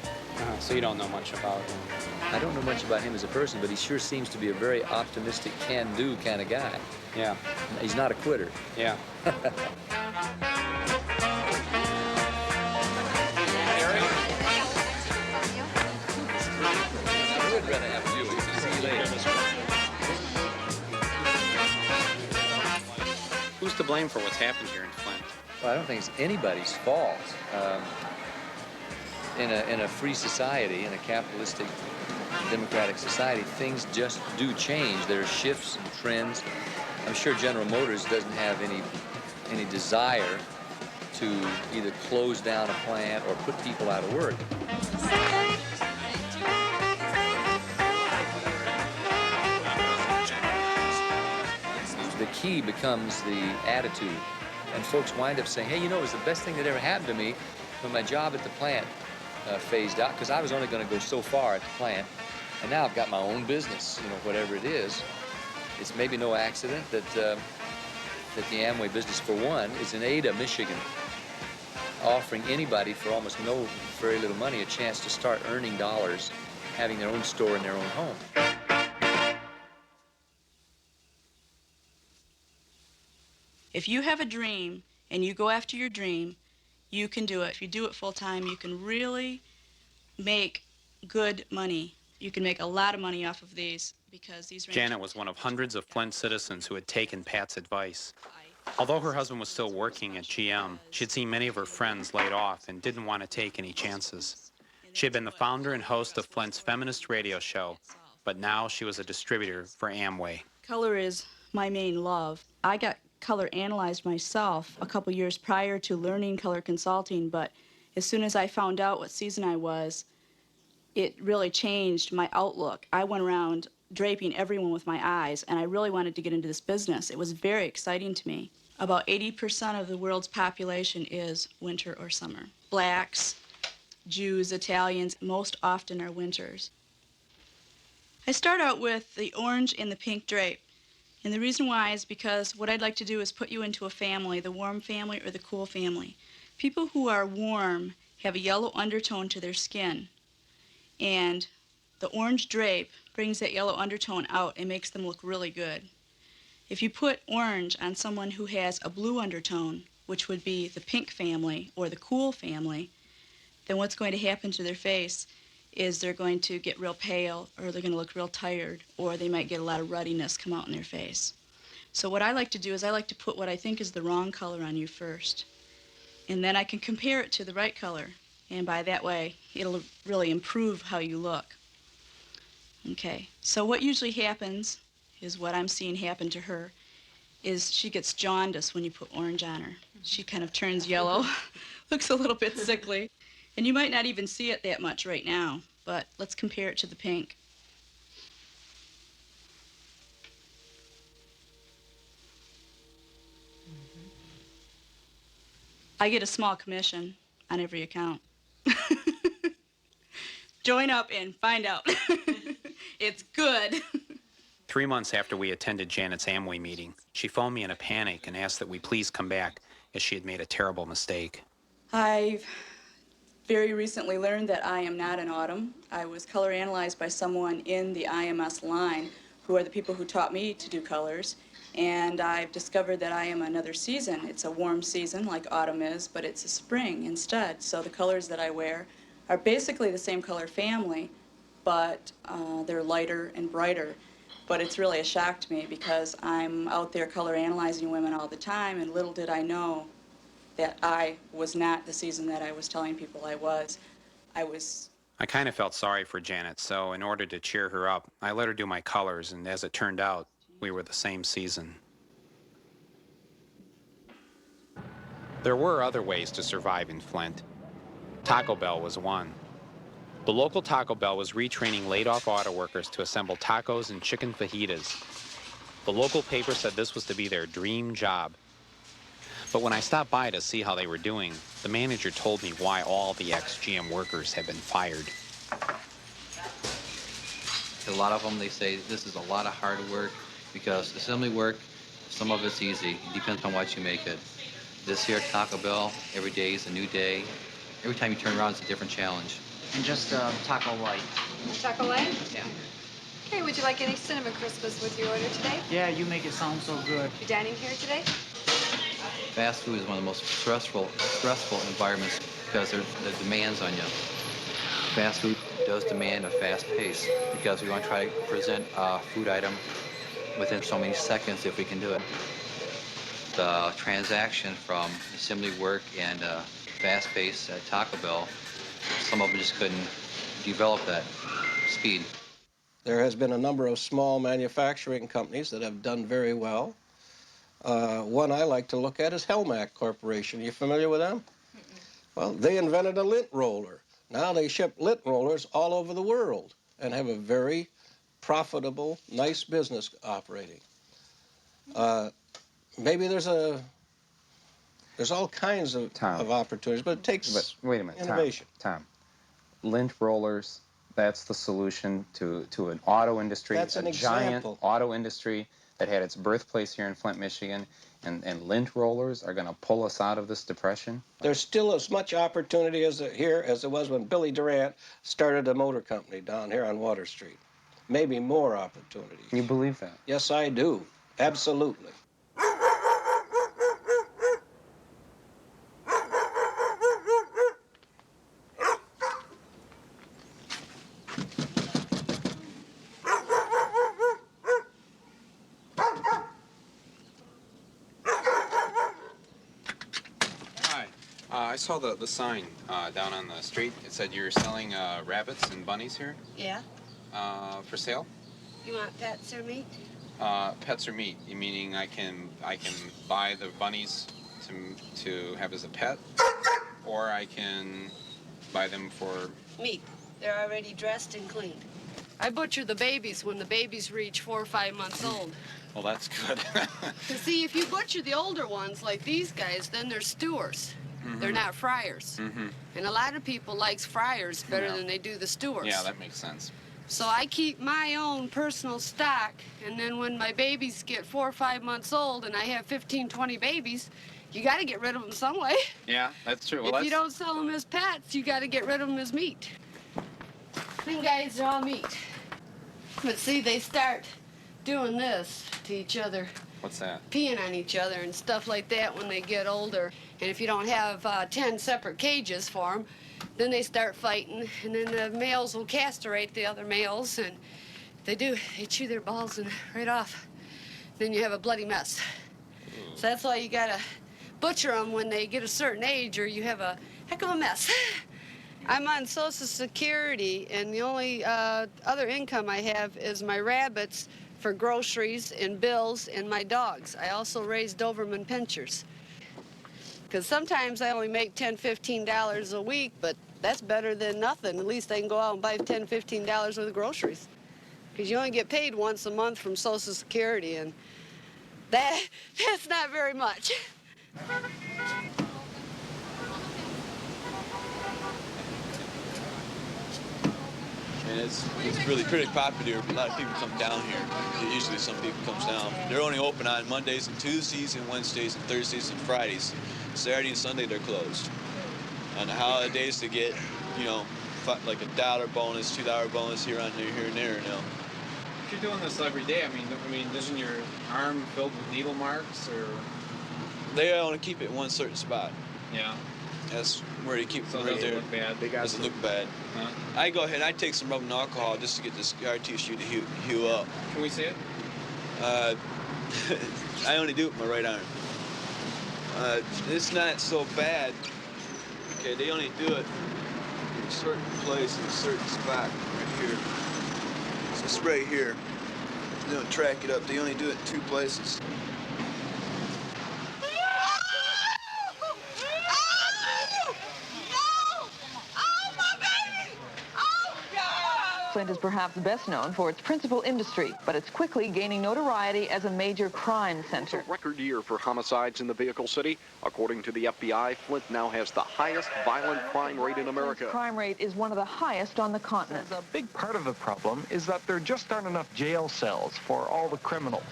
So you don't know much about him? I don't know much about him as a person, but he sure seems to be a very optimistic, can-do kind of guy. Yeah. He's not a quitter. Yeah. I would rather have you. See you later. Who's to blame for what's happened here in Flint? Well, I don't think it's anybody's fault. In a free society, in a capitalistic, democratic society, things just do change. There are shifts and trends. I'm sure General Motors doesn't have any desire to either close down a plant or put people out of work. The key becomes the attitude And folks wind up saying, hey, you know, it was the best thing that ever happened to me when my job at the plant phased out, because I was only going to go so far at the plant. And now I've got my own business, you know, whatever it is. It's maybe no accident that the Amway business, for one, is in Ada, Michigan, offering anybody for almost very little money a chance to start earning dollars, having their own store in their own home. If you have a dream and you go after your dream, you can do it. If you do it full time, you can really make good money. You can make a lot of money off of these because these Janet was one of hundreds of Flint citizens who had taken Pat's advice. Although her husband was still working at GM, she had seen many of her friends laid off and didn't want to take any chances. She had been the founder and host of Flint's feminist radio show, but now she was a distributor for Amway. Color is my main love. I got color analyzed myself a couple years prior to learning color consulting, but as soon as I found out what season I was, it really changed my outlook. I went around draping everyone with my eyes, and I really wanted to get into this business. It was very exciting to me. About 80% of the world's population is winter or summer. Blacks, Jews, Italians, most often are winters. I start out with the orange and the pink drape. And the reason why is because what I'd like to do is put you into a family, the warm family or the cool family. People who are warm have a yellow undertone to their skin. And the orange drape brings that yellow undertone out and makes them look really good. If you put orange on someone who has a blue undertone, which would be the pink family or the cool family, then what's going to happen to their face is they're going to get real pale, or they're going to look real tired, or they might get a lot of ruddiness come out in their face. So what I like to do is I like to put what I think is the wrong color on you first. And then I can compare it to the right color. And by that way, it'll really improve how you look. Okay, so what usually happens is what I'm seeing happen to her is she gets jaundice when you put orange on her. She kind of turns yellow, looks a little bit sickly. And you might not even see it that much right now, but let's compare it to the pink. I get a small commission on every account. Join up and find out. It's good. 3 months after we attended Janet's Amway meeting, she phoned me in a panic and asked that we please come back, as she had made a terrible mistake. I've very recently learned that I am not an autumn. I was color analyzed by someone in the IMS line, who are the people who taught me to do colors. And I've discovered that I am another season. It's a warm season like autumn is, but it's a spring instead. So the colors that I wear are basically the same color family, but they're lighter and brighter. But it's really a shock to me because I'm out there color analyzing women all the time, and little did I know that I was not the season that I was telling people I was. I kind of felt sorry for Janet, so in order to cheer her up, I let her do my colors, and as it turned out, we were the same season. There were other ways to survive in Flint. Taco Bell was one. The local Taco Bell was retraining laid-off auto workers to assemble tacos and chicken fajitas. The local paper said this was to be their dream job. But when I stopped by to see how they were doing, the manager told me why all the ex-GM workers had been fired. A lot of them, they say this is a lot of hard work because assembly work, some of it's easy. It depends on what you make it. This here Taco Bell, every day is a new day. Every time you turn around, it's a different challenge. And just taco light. Taco light? Yeah. Okay, would you like any cinnamon crispus with your order today? Yeah, you make it sound so good. You dining here today? Fast food is one of the most stressful environments because there's the demands on you. Fast food does demand a fast pace because we want to try to present a food item within so many seconds if we can do it. The transaction from assembly work and fast pace at Taco Bell, some of them just couldn't develop that speed. There has been a number of small manufacturing companies that have done very well. One I like to look at is Helmac Corporation. You familiar with them? Well, they invented a lint roller. Now they ship lint rollers all over the world and have a very profitable, nice business operating. Maybe there's a There's all kinds of opportunities, but it takes But wait a minute, innovation. Tom. Lint rollers, that's the solution to an auto industry, That's an a giant example. auto industry that had its birthplace here in Flint, Michigan, and lint rollers are going to pull us out of this depression? There's still as much opportunity here as there was when Billy Durant started a motor company down here on Water Street. Maybe more opportunities. You believe that? Yes, I do. Absolutely. Hi. I saw the sign down on the street. It said you're selling rabbits and bunnies here Yeah? for sale. You want pets or meat? Pets or meat? You meaning I can buy the bunnies to have as a pet, or I can buy them for Meat. They're already dressed and cleaned. I butcher the babies when the babies reach 4 or 5 months old. Well, that's good. You see, if you butcher the older ones like these guys, then they're stewers. They're not fryers. And a lot of people likes fryers better than they do the stewers. Yeah, that makes sense. So I keep my own personal stock, and then when my babies get 4 or 5 months old and I have 15, 20 babies, you got to get rid of them some way. Yeah, that's true. Well, If you don't sell them as pets, you got to get rid of them as meat. Them guys are all meat. But see, they start doing this to each other, What's that? peeing on each other and stuff like that when they get older. And if you don't have 10 separate cages for them, then they start fighting, and then the males will castrate the other males, and they do. They chew their balls and right off. Then you have a bloody mess. So that's why you gotta butcher them when they get a certain age, or you have a heck of a mess. I'm on Social Security, and the only other income I have is my rabbits for groceries and bills and my dogs. I also raise Doberman pinschers. Because sometimes I only make $10, $15 a week, but that's better than nothing. At least I can go out and buy $10, $15 worth of groceries. Because you only get paid once a month from Social Security, and that's not very much. And it's really pretty popular. A lot of people come down here. Usually some people comes down. They're only open on Mondays and Tuesdays and Wednesdays and Thursdays and Fridays. Saturday and Sunday they're closed. On the holidays they get, you know, like $1 bonus, $2 bonus here and there, you know. If you're doing this every day, I mean, isn't your arm filled with needle marks, or? They only keep it in one certain spot. Yeah. That's where they keep it So right does it there. look bad? They got Doesn't some- look bad. Huh? I go ahead and I take some rubbing alcohol just to get the scar tissue to heal up. Can we see it? I only do it with my right arm. It's not so bad. Okay, they only do it in a certain place, in a certain spot, right here. So it's right here. They don't track it up. They only do it in 2 places. Flint is perhaps best known for its principal industry, but it's quickly gaining notoriety as a major crime center. It's a record year for homicides in the vehicle city. According to the FBI, Flint now has the highest violent crime rate in America. Flint's crime rate is one of the highest on the continent. A big part of the problem is that there just aren't enough jail cells for all the criminals.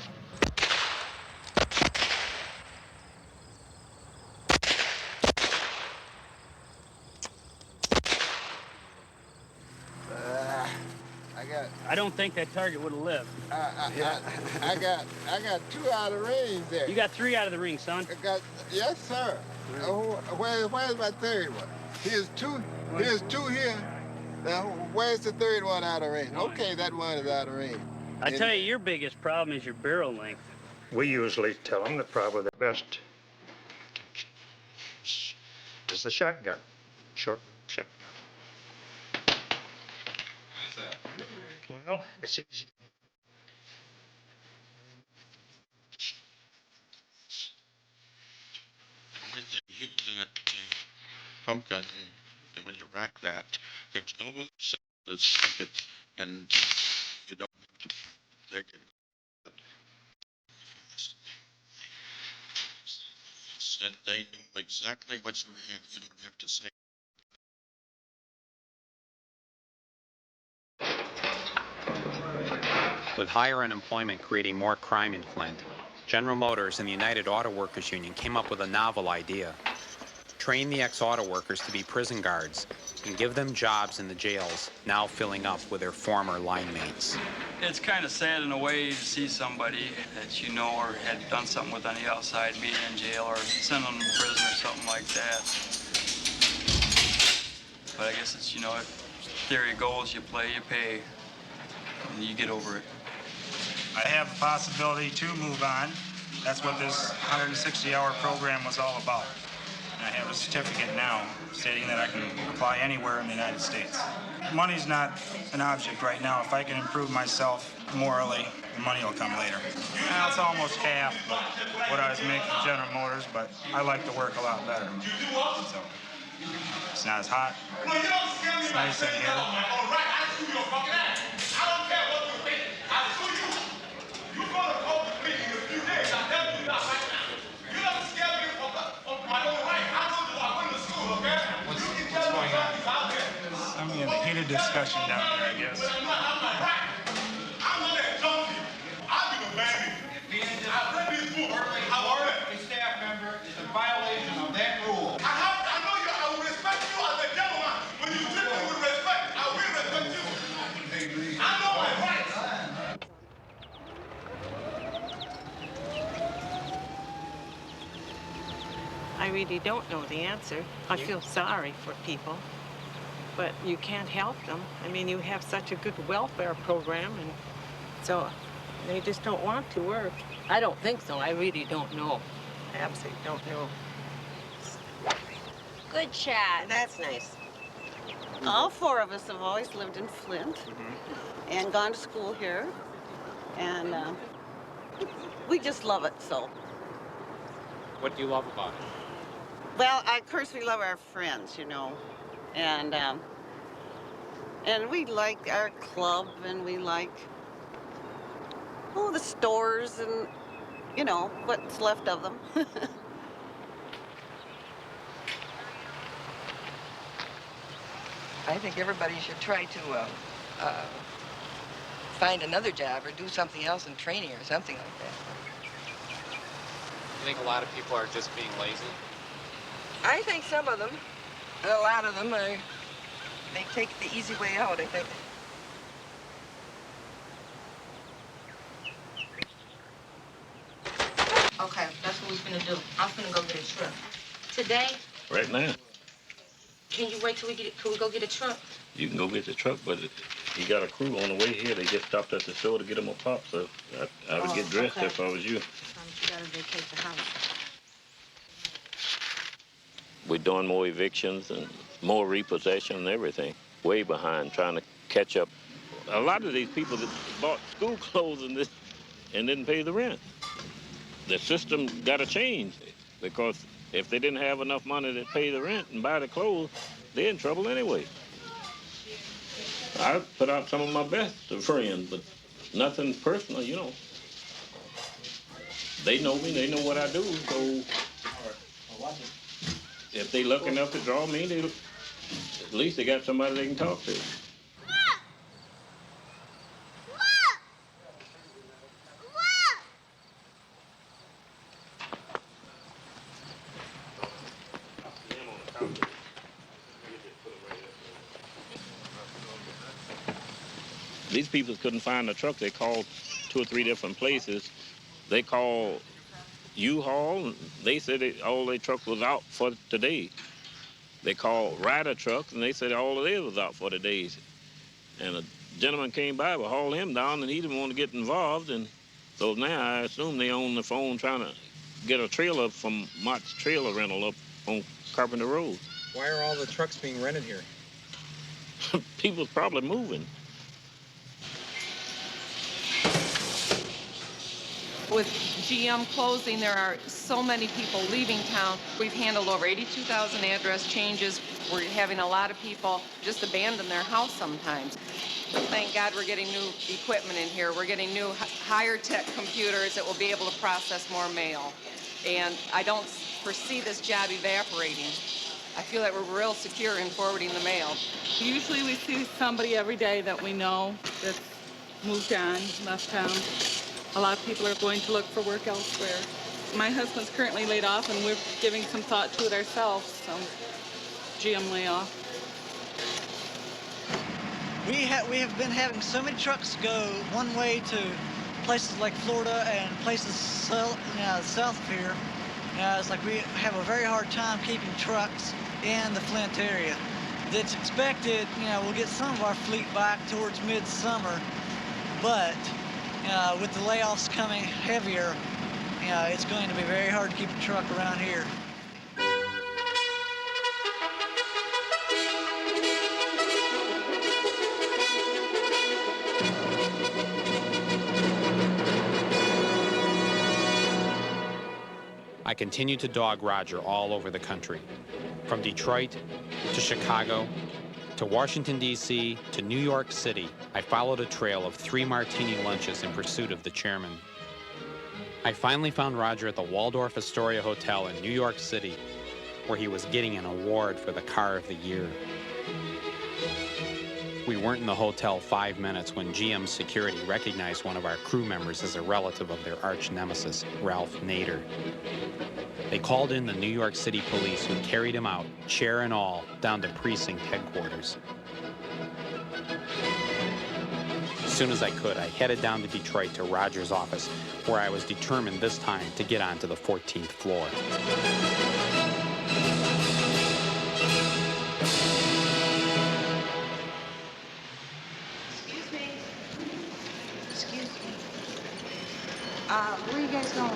I don't think that target would have lived. I got 2 out of range there. You got 3 out of the ring, son. Yes, sir. Where's my third one? Here's 2. Here's 2 here. Now, where's the third one out of range? Okay, that one is out of range. I tell you, your biggest problem is your barrel length. We usually tell them that probably the best is the shotgun. Short shotgun. Well, it's easy. When you hit that pump gun, and when you rack that, there's no cell that's stuck it, and you don't have to take it. that they knew exactly what you had. You don't have to say. With higher unemployment creating more crime in Flint, General Motors and the United Auto Workers Union came up with a novel idea. Train the ex-auto workers to be prison guards and give them jobs in the jails, now filling up with their former line mates. It's kind of sad in a way to see somebody that you know or had done something with on the outside being in jail or sent them to prison or something like that. But I guess it's, you know, theory goes, you play, you pay, and you get over it. I have the possibility to move on. That's what this 160-hour program was all about. And I have a certificate now stating that I can apply anywhere in the United States. Money's not an object right now. If I can improve myself morally, the money will come later. Now it's almost half what I was making at General Motors, but I like the work a lot better. So it's not as hot. It's nice in here. What's going on? I'm in a heated discussion down there, I guess. A staff member is a violation of that rule. I know you. I will respect you as a gentleman. When you treat me with respect, I will respect you. I know my rights. I really don't know the answer. I feel sorry for people, but you can't help them. I mean, you have such a good welfare program, and so they just don't want to work. I don't think so. I really don't know. I absolutely don't know. Good chat. That's nice. All four of us have always lived in Flint and gone to school here, and we just love it, so. What do you love about it? Well, of course, we love our friends, you know, and we like our club, and we like, the stores and, you know, what's left of them. I think everybody should try to find another job or do something else in training or something like that. You think a lot of people are just being lazy? I think some of them, a lot of them, they take the easy way out, I think. Okay, that's what we're gonna do. I'm gonna go get a truck. Today? Right now. Can you wait till we go get a truck? You can go get the truck, but you got a crew on the way here. They just stopped at the store to get them a pop, so I would get dressed if I was you. You gotta vacate the house. We're doing more evictions and more repossession and everything. Way behind, trying to catch up. A lot of these people that bought school clothes and didn't pay the rent. The system got to change, because if they didn't have enough money to pay the rent and buy the clothes, they're in trouble anyway. I put out some of my best friends, but nothing personal, you know. They know me, they know what I do, so if they lucky enough to draw me, at least they got somebody they can talk to. These people couldn't find a truck. They called 2 or 3 different places. They called U-Haul, and they said all their truck was out for today. They called Ryder Trucks, and they said all of theirs was out for the days. And a gentleman came by, we hauled him down, and he didn't want to get involved. And so now I assume they on the phone trying to get a trailer from Mott's Trailer Rental up on Carpenter Road. Why are all the trucks being rented here? People's probably moving. With GM closing, there are so many people leaving town. We've handled over 82,000 address changes. We're having a lot of people just abandon their house sometimes. Thank God we're getting new equipment in here. We're getting new higher tech computers that will be able to process more mail. And I don't foresee this job evaporating. I feel that we're real secure in forwarding the mail. Usually we see somebody every day that we know that's moved on, left town. A lot of people are going to look for work elsewhere. My husband's currently laid off, and we're giving some thought to it ourselves, some GM layoff. We have been having so many trucks go one way to places like Florida and places south of here. It's like we have a very hard time keeping trucks in the Flint area. It's expected, we'll get some of our fleet back towards midsummer, but with the layoffs coming heavier, it's going to be very hard to keep a truck around here. I continued to dog Roger all over the country, from Detroit to Chicago to Washington, D.C. to New York City. I followed a trail of 3 martini lunches in pursuit of the chairman. I finally found Roger at the Waldorf Astoria Hotel in New York City, where he was getting an award for the Car of the Year. We weren't in the hotel 5 minutes when GM security recognized one of our crew members as a relative of their arch nemesis, Ralph Nader. They called in the New York City police, who carried him out, chair and all, down to precinct headquarters. As soon as I could, I headed down to Detroit to Roger's office, where I was determined this time to get onto the 14th floor. Where are you guys going?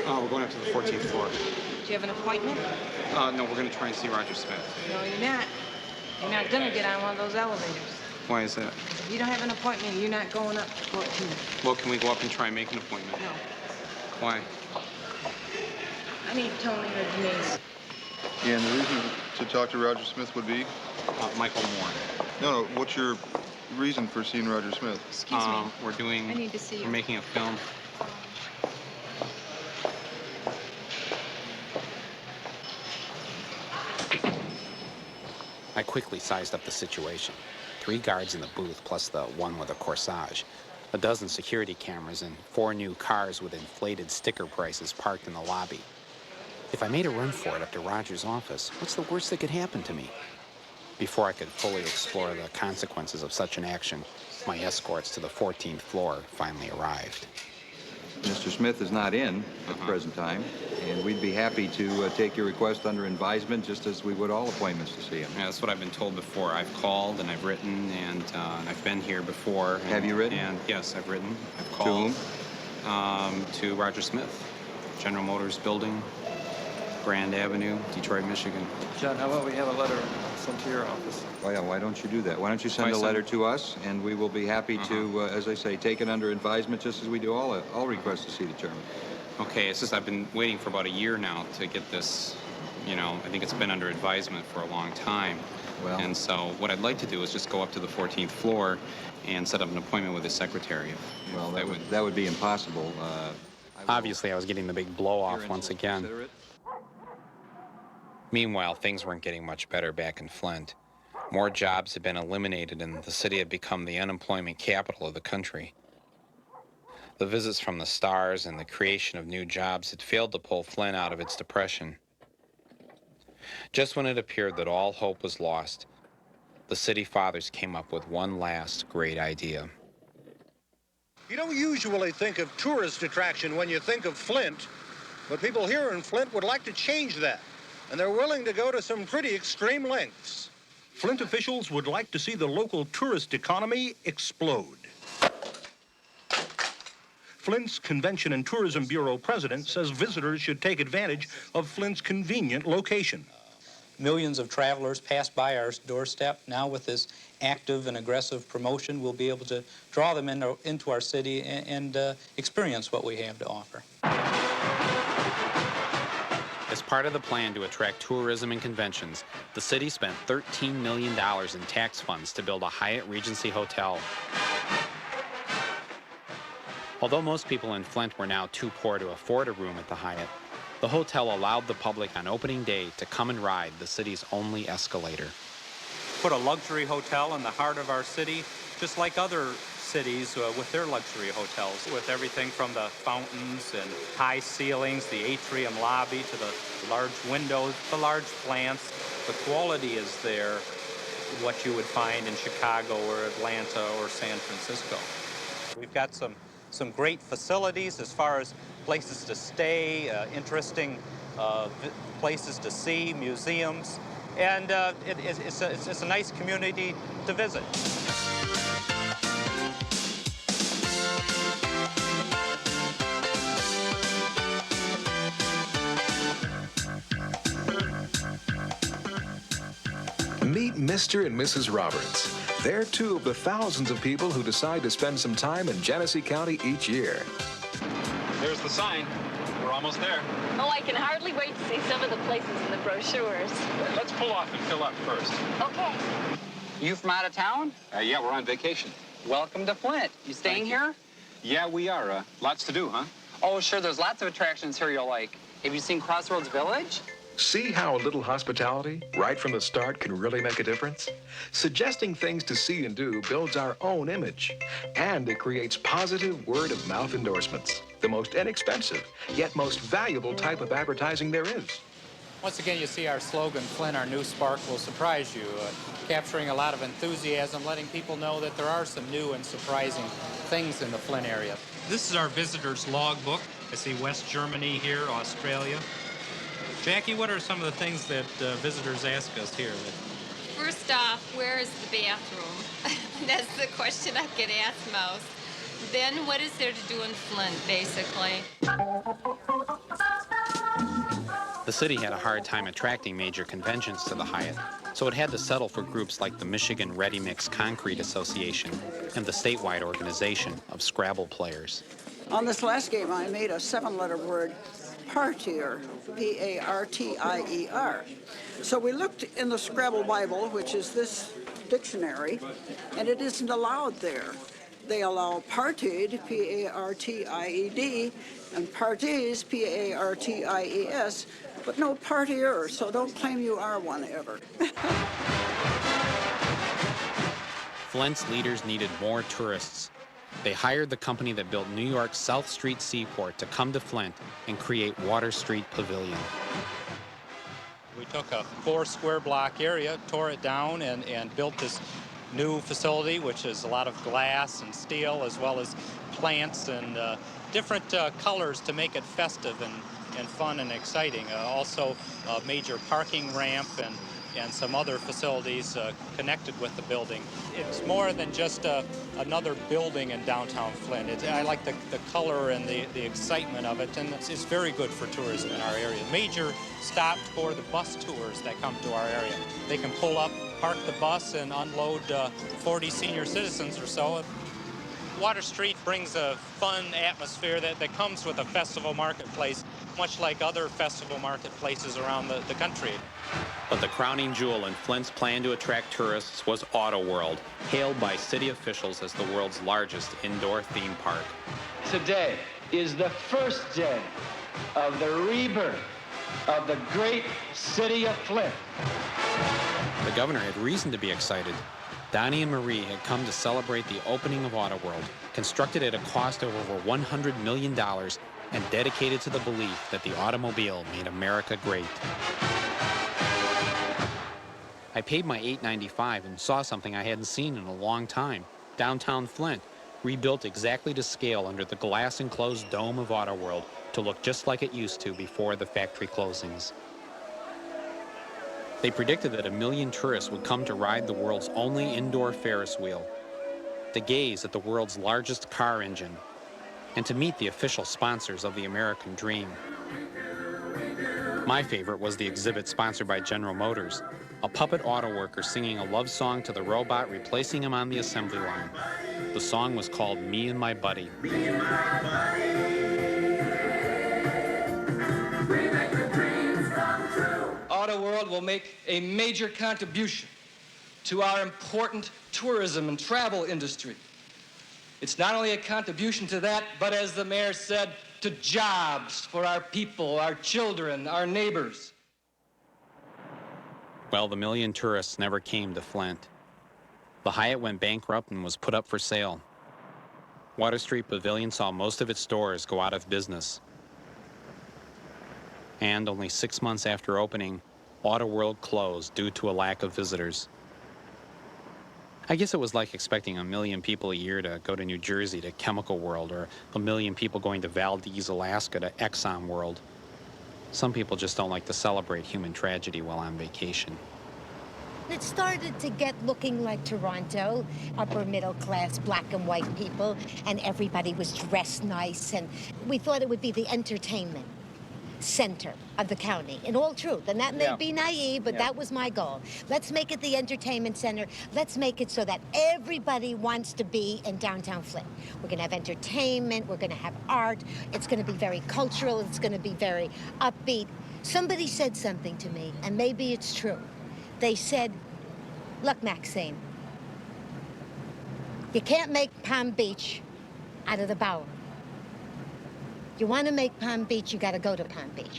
Oh, we're going up to the 14th floor. Do you have an appointment? No, we're going to try and see Roger Smith. No, you're not. You're not gonna get on one of those elevators. Why is that? If you don't have an appointment, you're not going up to 14. Well, can we go up and try and make an appointment? No. Why? I need Tony or Denise. And the reason to talk to Roger Smith would be? Michael Moore. No, what's your reason for seeing Roger Smith? Excuse me. I need to see you. We're making a film. I quickly sized up the situation. 3 guards in the booth, plus the one with a corsage. A dozen security cameras and 4 new cars with inflated sticker prices parked in the lobby. If I made a run for it up to Roger's office, what's the worst that could happen to me? Before I could fully explore the consequences of such an action, my escorts to the 14th floor finally arrived. Mr. Smith is not in at the present time, and we'd be happy to take your request under advisement, just as we would all appointments to see him. Yeah, that's what I've been told before. I've called and I've written, and I've been here before. Have you written? And yes, I've written. I've called. To whom? To Roger Smith, General Motors Building, Grand Avenue, Detroit, Michigan. John, how about we have a letter sent to your office? Oh, yeah, why don't you do that? Why don't you send a letter to us, and we will be happy to, as I say, take it under advisement, just as we do all requests to see the chairman. Okay, it's just I've been waiting for about a year now to get this, I think it's been under advisement for a long time. Well. And so what I'd like to do is just go up to the 14th floor and set up an appointment with his secretary. Well, that would be impossible. Obviously, I was getting the big blow-off once again. Meanwhile, things weren't getting much better back in Flint. More jobs had been eliminated, and the city had become the unemployment capital of the country. The visits from the stars and the creation of new jobs had failed to pull Flint out of its depression. Just when it appeared that all hope was lost, the city fathers came up with one last great idea. You don't usually think of tourist attraction when you think of Flint, but people here in Flint would like to change that, and they're willing to go to some pretty extreme lengths. Flint officials would like to see the local tourist economy explode. Flint's Convention and Tourism Bureau president says visitors should take advantage of Flint's convenient location. Millions of travelers pass by our doorstep. Now with this active and aggressive promotion, we'll be able to draw them into our city and experience what we have to offer. As part of the plan to attract tourism and conventions, the city spent $13 million in tax funds to build a Hyatt Regency hotel. Although most people in Flint were now too poor to afford a room at the Hyatt, The hotel allowed the public on opening day to come and ride the city's only escalator. Put a luxury hotel in the heart of our city, just like other cities with their luxury hotels, with everything from the fountains and high ceilings, the atrium lobby, to the large windows, the large plants. The quality is there, what you would find in Chicago or Atlanta or San Francisco. We've got some great facilities as far as places to stay, interesting places to see, museums, and it's a nice community to visit. Meet Mr. and Mrs. Roberts. They're two of the thousands of people who decide to spend some time in Genesee County each year. There's the sign. We're almost there. Oh, I can hardly wait to see some of the places in the brochures. Let's pull off and fill up first. Okay. You from out of town? Yeah, we're on vacation. Welcome to Flint. You staying here? Yeah, we are. Lots to do, huh? Oh, sure. There's lots of attractions here you'll like. Have you seen Crossroads Village? See how a little hospitality, right from the start, can really make a difference? Suggesting things to see and do builds our own image, and it creates positive word-of-mouth endorsements, the most inexpensive, yet most valuable type of advertising there is. Once again, you see our slogan, Flint, our new spark will surprise you, capturing a lot of enthusiasm, letting people know that there are some new and surprising things in the Flint area. This is our visitor's logbook. I see West Germany here, Australia. Jackie, what are some of the things that visitors ask us here? First off, where is the bathroom? That's the question I get asked most. Then, what is there to do in Flint, basically? The city had a hard time attracting major conventions to the Hyatt, so it had to settle for groups like the Michigan Ready Mix Concrete Association and the statewide organization of Scrabble players. On this last game, I made a 7-letter word, partier, P-A-R-T-I-E-R. So we looked in the Scrabble Bible, which is this dictionary, and it isn't allowed there. They allow partied, P-A-R-T-I-E-D, and parties, P-A-R-T-I-E-S, but no partier, so don't claim you are one ever. Flint's leaders needed more tourists. They hired the company that built New York's South Street Seaport to come to Flint and create Water Street Pavilion. We took a 4-square-block area, tore it down, and built this new facility, which is a lot of glass and steel, as well as plants and different colors to make it festive and fun and exciting. Also a major parking ramp and some other facilities connected with the building. It's more than just another building in downtown Flint. I like the color and the excitement of it, and it's very good for tourism in our area. Major stops for the bus tours that come to our area. They can pull up, park the bus, and unload 40 senior citizens or so. Water Street brings a fun atmosphere that comes with a festival marketplace, much like other festival marketplaces around the country. But the crowning jewel in Flint's plan to attract tourists was Auto World, hailed by city officials as the world's largest indoor theme park. Today is the first day of the rebirth of the great city of Flint. The governor had reason to be excited. Donnie and Marie had come to celebrate the opening of Auto World, constructed at a cost of over $100 million and dedicated to the belief that the automobile made America great. I paid my $8.95 and saw something I hadn't seen in a long time. Downtown Flint, rebuilt exactly to scale under the glass-enclosed dome of Auto World to look just like it used to before the factory closings. They predicted that 1 million tourists would come to ride the world's only indoor Ferris wheel, to gaze at the world's largest car engine, and to meet the official sponsors of the American dream. My favorite was the exhibit sponsored by General Motors, a puppet auto worker singing a love song to the robot replacing him on the assembly line. The song was called Me and My Buddy. Me and my buddy, we make the dreams come true. Auto World will make a major contribution to our important tourism and travel industry. It's not only a contribution to that, but as the mayor said, to jobs for our people, our children, our neighbors. Well, the million tourists never came to Flint. The Hyatt went bankrupt and was put up for sale. Water Street Pavilion saw most of its stores go out of business. And only 6 months after opening, Auto World closed due to a lack of visitors. I guess it was like expecting 1 million people a year to go to New Jersey to Chemical World, or 1 million people going to Valdez, Alaska to Exxon World. Some people just don't like to celebrate human tragedy while on vacation. It started to get looking like Toronto, upper middle class, black and white people, and everybody was dressed nice, and we thought it would be the entertainment center of the county, in all truth. And that may be naive, but that was my goal. Let's make it the entertainment center. Let's make it so that everybody wants to be in downtown Flint. We're gonna have entertainment, we're gonna have art, it's gonna be very cultural, it's gonna be very upbeat. Somebody said something to me, and maybe it's true. They said, look, Maxine, you can't make Palm Beach out of the Bowery. You want to make Palm Beach, you got to go to Palm Beach.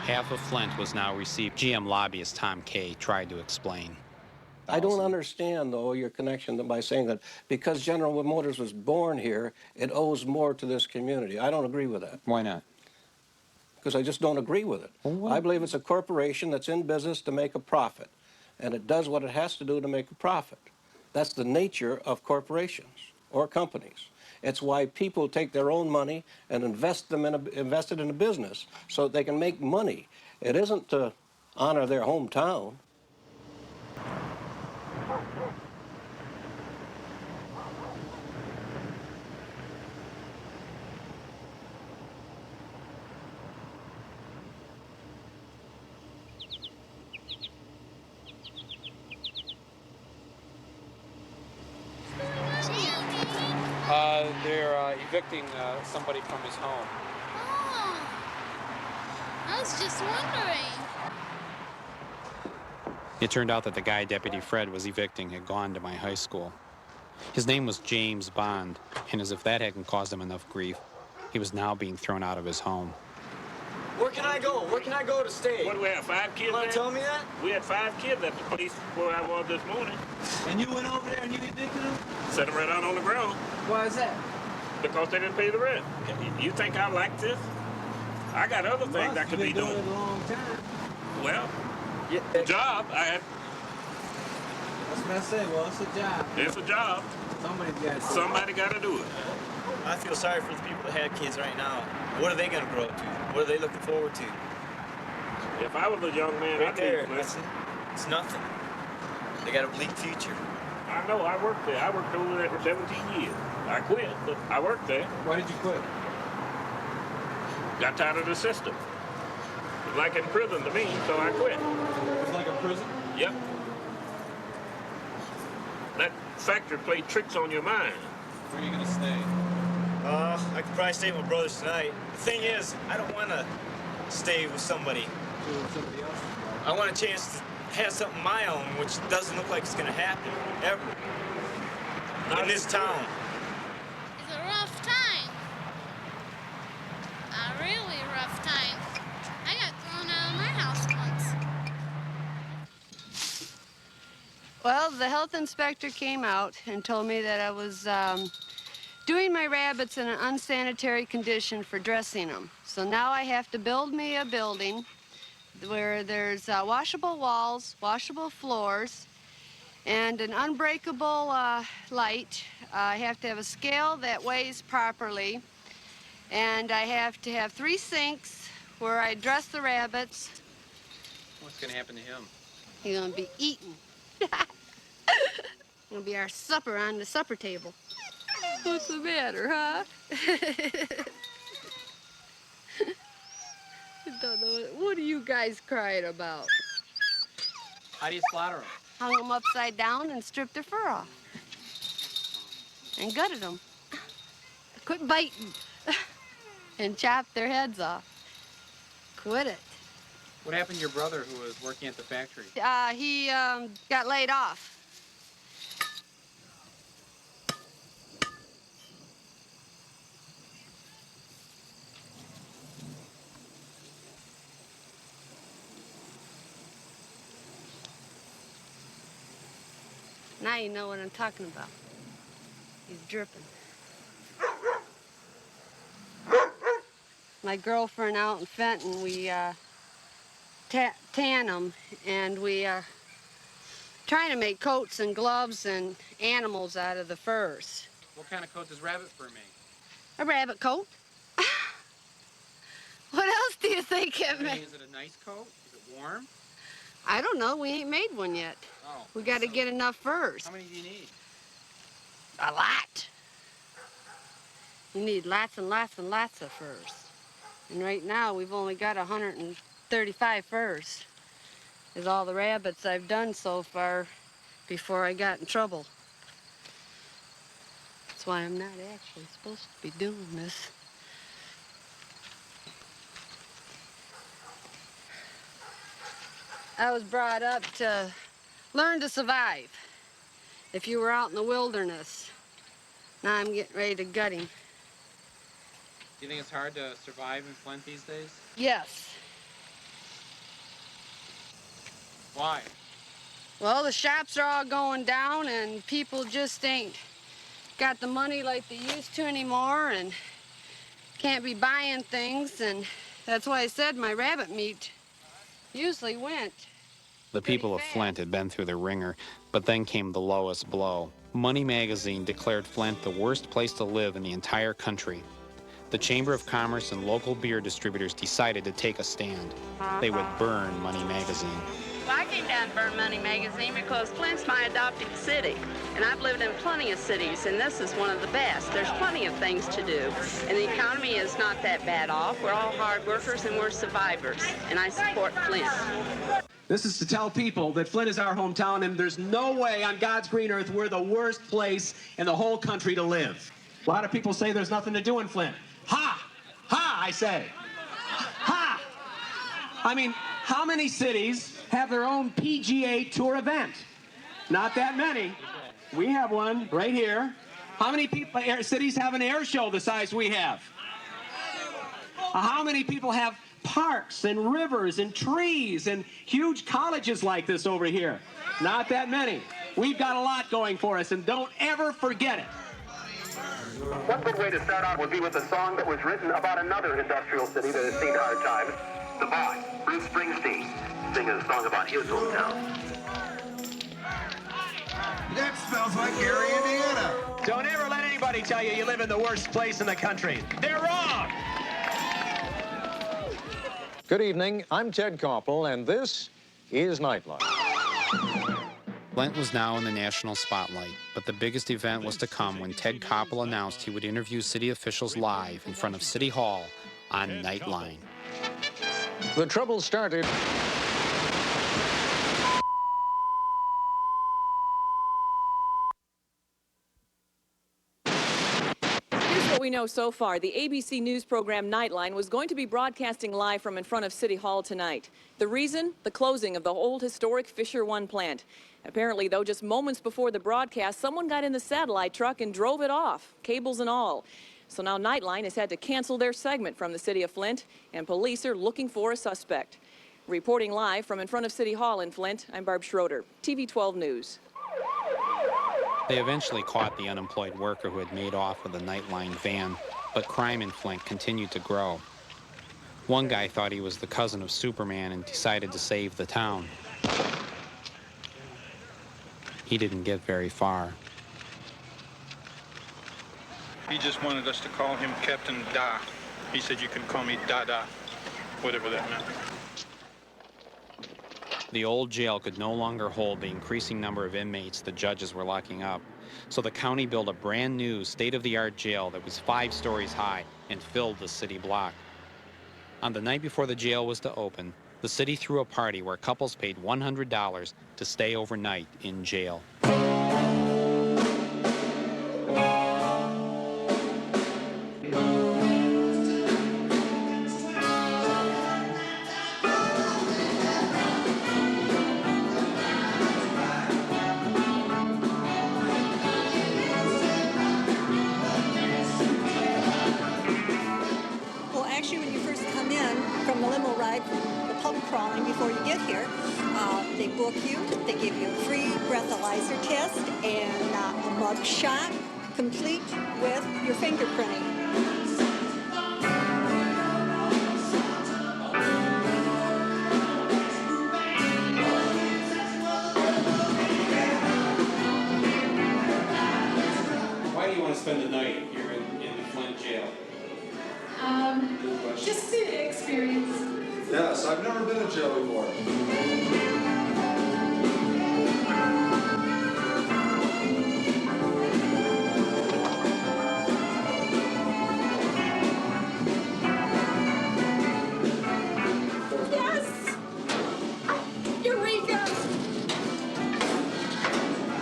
Half of Flint was now received. GM lobbyist Tom Kay tried to explain. I don't understand, though, your connection by saying that because General Motors was born here, it owes more to this community. I don't agree with that. Why not? Because I just don't agree with it. I believe it's a corporation that's in business to make a profit, and it does what it has to do to make a profit. That's the nature of corporations or companies. It's why people take their own money and invest it in a business so that they can make money. It isn't to honor their hometown. They're evicting somebody from his home. Oh, I was just wondering. It turned out that the guy Deputy Fred was evicting had gone to my high school. His name was James Bond, and as if that hadn't caused him enough grief, he was now being thrown out of his home. Where can I go? Where can I go to stay? What do we have, 5 kids? You want to tell me that? We had 5 kids at the place where I was this morning. And you went over there and you evicted them? Set them right out on the ground. Why is that? Because they didn't pay the rent. You think I like this? I got other things I could be doing. It a long time. Well, the job, I had. That's what I say. Well, it's a job. It's a job. Somebody got to do it. I feel sorry for the people that have kids right now. What are they going to grow up to? What are they looking forward to? If I was a young man, Right I'd there. be That's it. It's nothing. They got a bleak future. I know, I worked there. I worked over there for 17 years. I quit, but I worked there. Why did you quit? Got tired of the system. It was like in prison to me, so I quit. It's like a prison? Yep. That factory played tricks on your mind. Where are you going to stay? I could probably stay with my brothers tonight. The thing is, I don't want to stay with somebody. Somebody else? I want a chance to have something of my own, which doesn't look like it's going to happen, ever. In this town. It's a rough time. A really rough time. I got thrown out of my house once. Well, the health inspector came out and told me that I was doing my rabbits in an unsanitary condition for dressing them. So now I have to build me a building where there's washable walls, washable floors, and an unbreakable light. I have to have a scale that weighs properly, and I have to have 3 sinks where I dress the rabbits. What's going to happen to him? He's going to be eaten. It'll be our supper on the supper table. What's the matter, huh? Don't know. What are you guys crying about? How do you slaughter them? Hung them upside down and stripped their fur off. And gutted them. Quit biting. And chopped their heads off. Quit it. What happened to your brother who was working at the factory? He got laid off. Now you know what I'm talking about. He's dripping. My girlfriend out in Fenton, we tan them, and we trying to make coats and gloves and animals out of the furs. What kind of coat does rabbit fur make? A rabbit coat. What else do you think it makes? Is it a nice coat? Is it warm? I don't know. We ain't made one yet. Oh. We got to get enough furs. How many do you need? A lot. You need lots and lots and lots of furs. And right now, we've only got 135 furs. Is all the rabbits I've done so far before I got in trouble. That's why I'm not actually supposed to be doing this. I was brought up to learn to survive if you were out in the wilderness. Now I'm getting ready to gut him. Do you think it's hard to survive in Flint these days? Yes. Why? Well, the shops are all going down and people just ain't got the money like they used to anymore and can't be buying things, and that's why I said my rabbit meat usually went. The people of Flint had been through the ringer, but then came the lowest blow. Money magazine declared Flint the worst place to live in the entire country. The Chamber of Commerce and local beer distributors decided to take a stand. They would burn Money magazine. Well, I came down to burn Money magazine because Flint's my adopted city, and I've lived in plenty of cities, and this is one of the best. There's plenty of things to do, and the economy is not that bad off. We're all hard workers, and we're survivors, and I support Flint. This is to tell people that Flint is our hometown, and there's no way on God's green earth we're the worst place in the whole country to live. A lot of people say there's nothing to do in Flint. Ha! Ha, I say. Ha! I mean, how many cities have their own PGA Tour event? Not that many. We have one right here. How many cities have an air show the size we have? How many people have parks and rivers and trees and huge colleges like this over here? Not that many. We've got a lot going for us, and don't ever forget it. One good way to start out would be with a song that was written about another industrial city that has seen hard times. The Boy, Bruce Springsteen, singing a song about his hometown. That smells like Gary, Indiana. Don't ever let anybody tell you you live in the worst place in the country. They're wrong! Good evening, I'm Ted Koppel, and this is Nightline. Flint was now in the national spotlight, but the biggest event was to come when Ted Koppel announced he would interview city officials live in front of City Hall on Nightline. The trouble started. Here's what we know so far. The ABC News program Nightline was going to be broadcasting live from in front of City Hall tonight. The reason? The closing of the old historic Fisher 1 plant. Apparently, though, just moments before the broadcast, someone got in the satellite truck and drove it off, cables and all. So now Nightline has had to cancel their segment from the city of Flint, and police are looking for a suspect. Reporting live from in front of City Hall in Flint, I'm Barb Schroeder, TV 12 News. They eventually caught the unemployed worker who had made off with a Nightline van, but crime in Flint continued to grow. One guy thought he was the cousin of Superman and decided to save the town. He didn't get very far. He just wanted us to call him Captain Da. He said, you can call me Dada, whatever that meant. The old jail could no longer hold the increasing number of inmates the judges were locking up, so the county built a brand new state-of-the-art jail that was 5 stories high and filled the city block. On the night before the jail was to open, the city threw a party where couples paid $100 to stay overnight in jail. Well, actually, when you first come in from the limo ride, from the pub crawling before you get here, they book you, they give you a free breath breathalyzer test and a mug shot, complete with your fingerprinting. Why do you want to spend the night here in the Flint jail? Just to experience. Yes, I've never been in jail before. Yes! Eureka!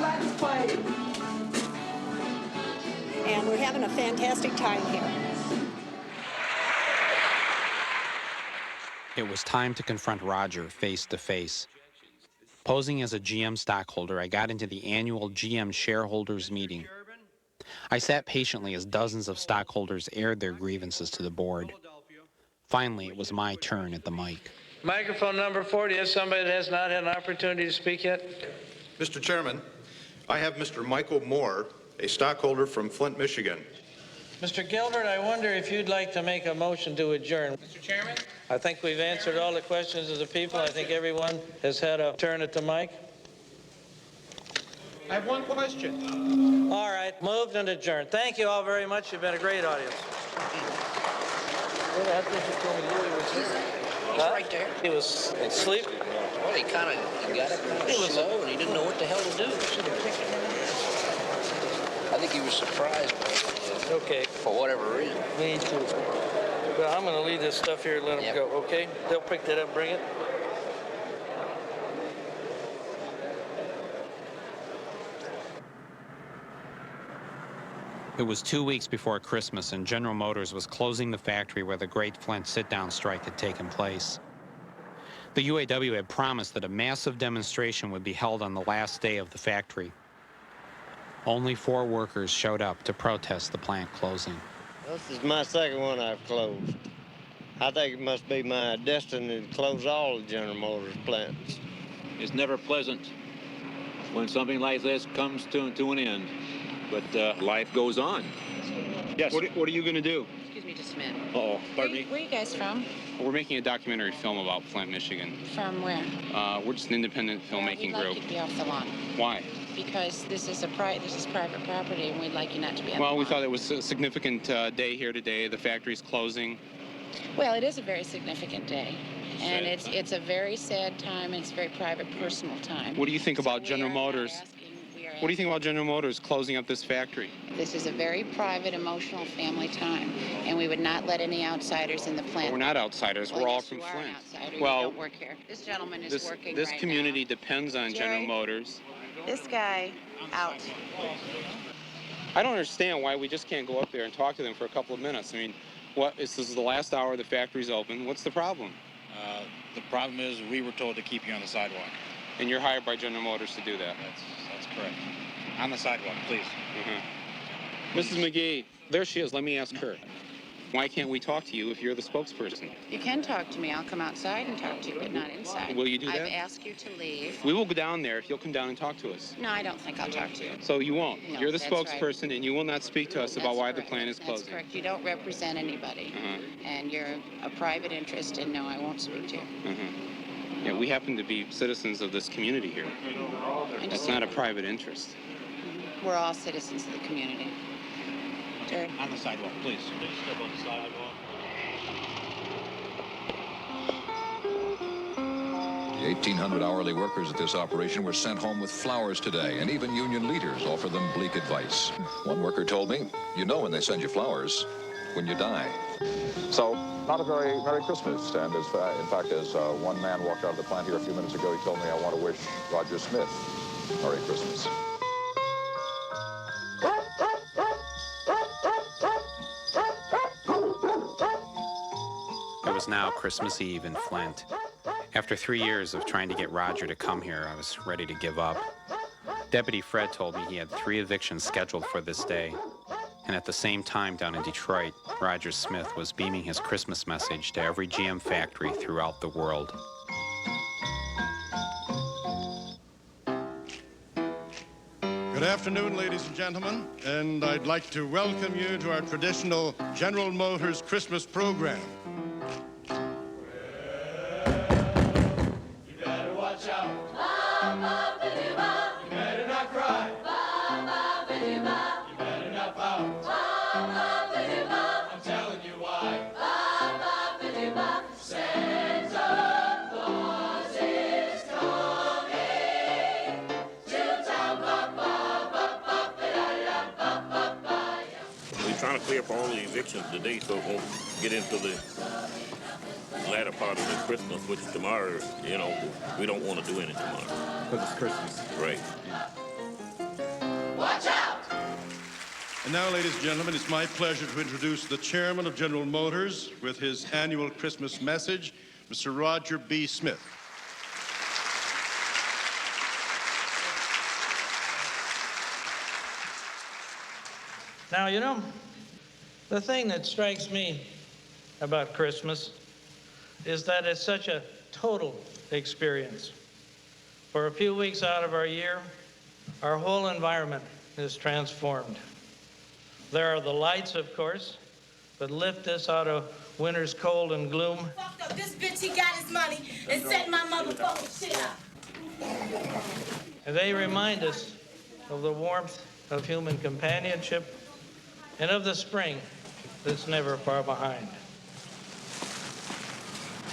Let's play. And we're having a fantastic time here. It was time to confront Roger face to face. Posing as a GM stockholder, I got into the annual GM shareholders meeting. I sat patiently as dozens of stockholders aired their grievances to the board. Finally, it was my turn at the mic. Microphone number 40 is somebody that has not had an opportunity to speak yet. Mr. Chairman, I have Mr. Michael Moore, a stockholder from Flint, Michigan. Mr. Gilbert, I wonder if you'd like to make a motion to adjourn. Mr. Chairman? I think we've answered all the questions of the people. I think everyone has had a turn at the mic. I have one question. All right, moved and adjourned. Thank you all very much. You've been a great audience. I think you told me Louis was here. He's right there. He was asleep. Well, he got it kind of slow, and he didn't know what the hell to do. I think he was surprised by it. Okay. For whatever reason. Me too. Well, I'm going to leave this stuff here and let them go, okay? They'll pick that up and bring it. It was 2 weeks before Christmas, and General Motors was closing the factory where the Great Flint sit-down strike had taken place. The UAW had promised that a massive demonstration would be held on the last day of the factory. Only 4 workers showed up to protest the plant closing. This is my second one I've closed. I think it must be my destiny to close all the General Motors plants. It's never pleasant when something like this comes to an end, but life goes on. Yes. What are you going to do? Excuse me just a minute. Uh-oh, pardon me? Where are you guys from? We're making a documentary film about Flint, Michigan. From where? We're just an independent filmmaking we'd like group. you to be off the lawn. Why? Because this is private property, and we'd like you not to be on the Well, lawn. we thought it was a significant day here today. The factory's closing. Well, it is a very significant day, and it's a very sad time, and it's a very private, personal time. What do you think about General Motors? What do you think about General Motors closing up this factory? This is a very private, emotional, family time, and we would not let any outsiders in the plant. We're not outsiders. Well, We're all yes, from you are Flint. an outsider. Well, you don't work here. This gentleman is working This right community depends on Jerry? General Motors. now. This guy, out. I don't understand why we just can't go up there and talk to them for a couple of minutes. I mean, this is the last hour the factory's open. What's the problem? The problem is we were told to keep you on the sidewalk. And you're hired by General Motors to do that? That's correct. On the sidewalk, please. Mrs. McGee, there she is. Let me ask her. Why can't we talk to you if you're the spokesperson? You can talk to me. I'll come outside and talk to you, but not inside. Will you do that? I've asked you to leave. We will go down there if you'll come down and talk to us. No, I don't think I'll talk to you. So you won't? No, You're the that's right. spokesperson, and you will not speak to us about That's why the correct. plant is That's closing. correct. You don't represent anybody, and you're a private interest, and no, I won't speak to you. Yeah, we happen to be citizens of this community here. It's not a private interest. We're all citizens of the community. Jared? On the sidewalk, please. Step on the sidewalk. The 1,800 hourly workers at this operation were sent home with flowers today, and even union leaders offer them bleak advice. One worker told me, you know when they send you flowers, when you die. So, not a very Merry Christmas. And in fact, as one man walked out of the plant here a few minutes ago, he told me, I want to wish Roger Smith Merry Christmas. It was now Christmas Eve in Flint. After 3 years of trying to get Roger to come here, I was ready to give up. Deputy Fred told me he had 3 evictions scheduled for this day. And at the same time down in Detroit, Roger Smith was beaming his Christmas message to every GM factory throughout the world. Good afternoon, ladies and gentlemen, and I'd like to welcome you to our traditional General Motors Christmas program. You better watch out. You better not cry. You better not pout. I'm telling you why. Santa Claus is coming to town. We're trying to clear up all the evictions today so it won't get into the latter part of the Christmas, which tomorrow, you know, we don't want to do any tomorrow. Because it's Christmas. Right. Watch out! And now, ladies and gentlemen, it's my pleasure to introduce the chairman of General Motors with his annual Christmas message, Mr. Roger B. Smith. Now, you know, the thing that strikes me about Christmas is that it's such a total experience. For a few weeks out of our year, our whole environment is transformed. There are the lights, of course, that lift us out of winter's cold and gloom. Fucked up. This bitch, he got his money and set my motherfucking shit up. And they remind us of the warmth of human companionship and of the spring that's never far behind.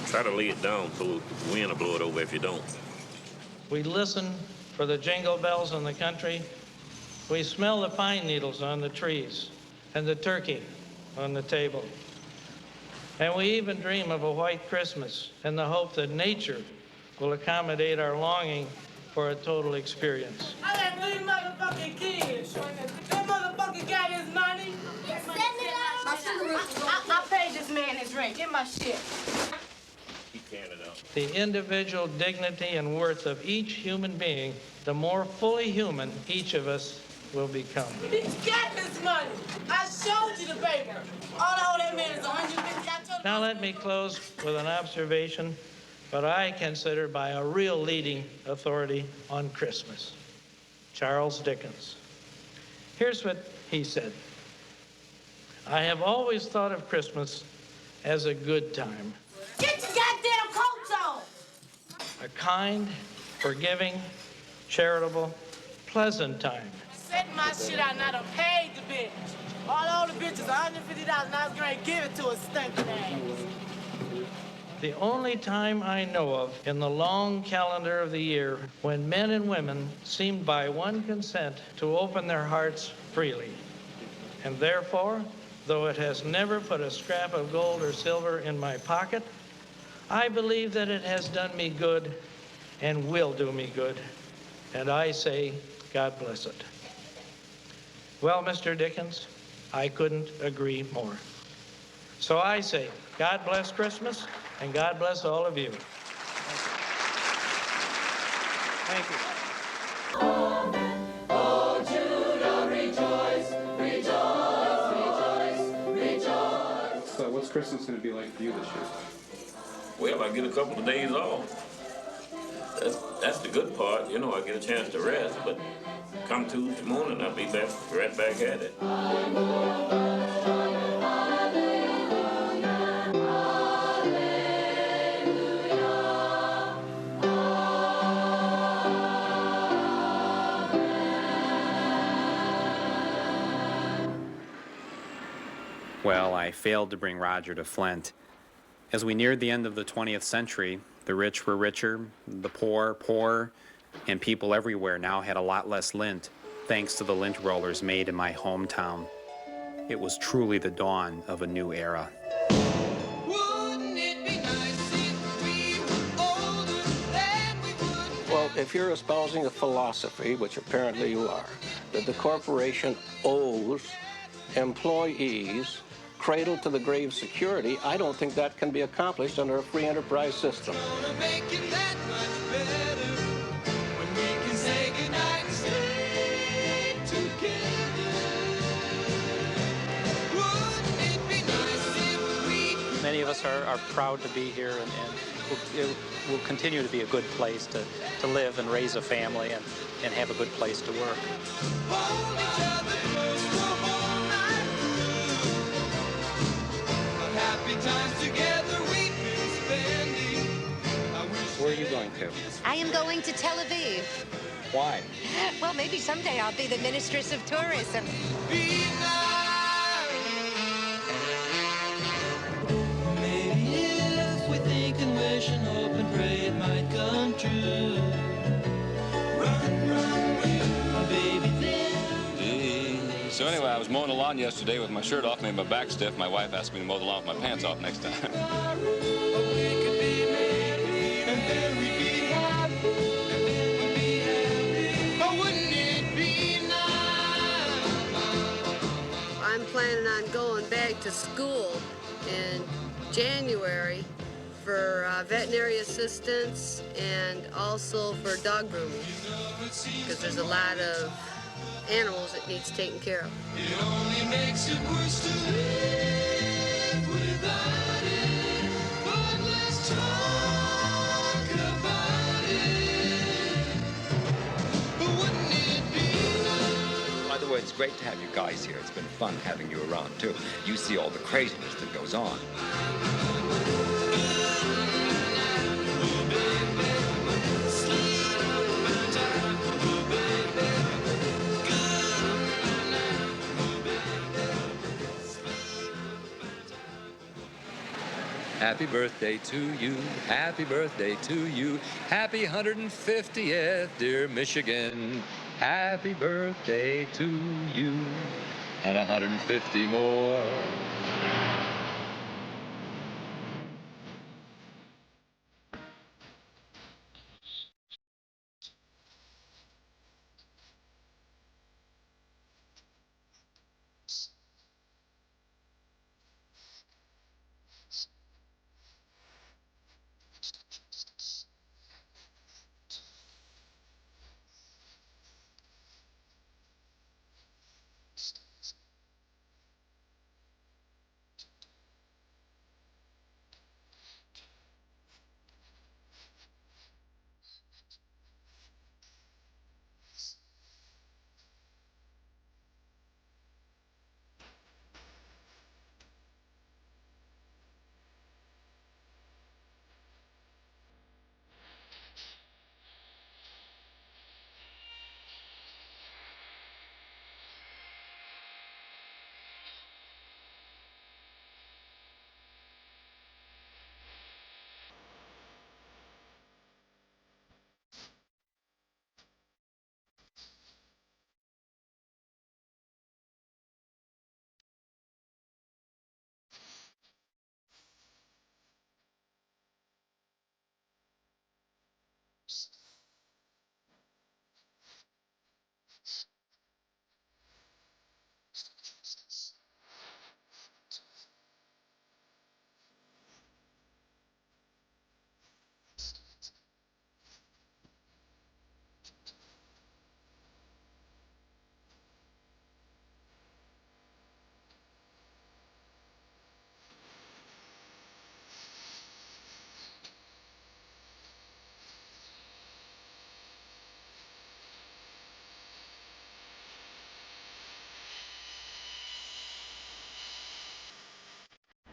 Try to lay it down so the wind will blow it over if you don't. We listen for the jingle bells in the country. We smell the pine needles on the trees and the turkey on the table. And we even dream of a white Christmas in the hope that nature will accommodate our longing for a total experience. I got 3 motherfucking kids. That motherfucker got his money. I paid this man his rent. Get my shit. The individual dignity and worth of each human being, the more fully human each of us will become. He got his money. I showed you the paper. All I owe that man is $150. Now let me close with an observation, but I consider by a real leading authority on Christmas, Charles Dickens. Here's what he said. I have always thought of Christmas as a good time. Get your goddamn coats on. A kind, forgiving, charitable, pleasant time. Set my shit out and I done paid the bitch. All the bitches, $150, and I was going to give it to a stinking ass. The only time I know of in the long calendar of the year when men and women seemed by one consent to open their hearts freely. And therefore, though it has never put a scrap of gold or silver in my pocket, I believe that it has done me good and will do me good. And I say, God bless it. Well, Mr. Dickens, I couldn't agree more. So I say, God bless Christmas, and God bless all of you. Thank you. Oh, Judah, rejoice, rejoice, rejoice, rejoice. So what's Christmas going to be like for you this year? Well, I get a couple of days off. That's the good part. You know, I get a chance to rest, but come Tuesday morning, I'll be right back at it. Well, I failed to bring Roger to Flint. As we neared the end of the 20th century, the rich were richer, the poor poorer, and people everywhere now had a lot less lint, thanks to the lint rollers made in my hometown. It was truly the dawn of a new era. Well, if you're espousing a philosophy, which apparently you are, that the corporation owes employees cradle-to-the-grave security, I don't think that can be accomplished under a free enterprise system. Many of us are proud to be here, and it will continue to be a good place to live and raise a family. And and have a good place to work. Where are you going to? I am going to Tel Aviv. Why? Well, maybe someday I'll be the Ministress of Tourism. Maybe if we think and wish and hope and pray it might come true. Run, baby, then. So anyway, I was mowing the lawn yesterday with my shirt off, made my back stiff. My wife asked me to mow the lawn with my pants off next time. I'm planning on going back to school in January for veterinary assistance and also for dog grooming because there's a lot of animals that needs taken care of. It only makes it worse to live without it. But let's talk about it. Wouldn't it be nice? By the way, it's great to have you guys here. It's been fun having you around, too. You see all the craziness that goes on. Happy birthday to you, happy birthday to you, happy 150th, dear Michigan. Happy birthday to you, and 150 more.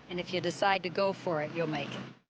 And if you decide to go for it, you'll make it.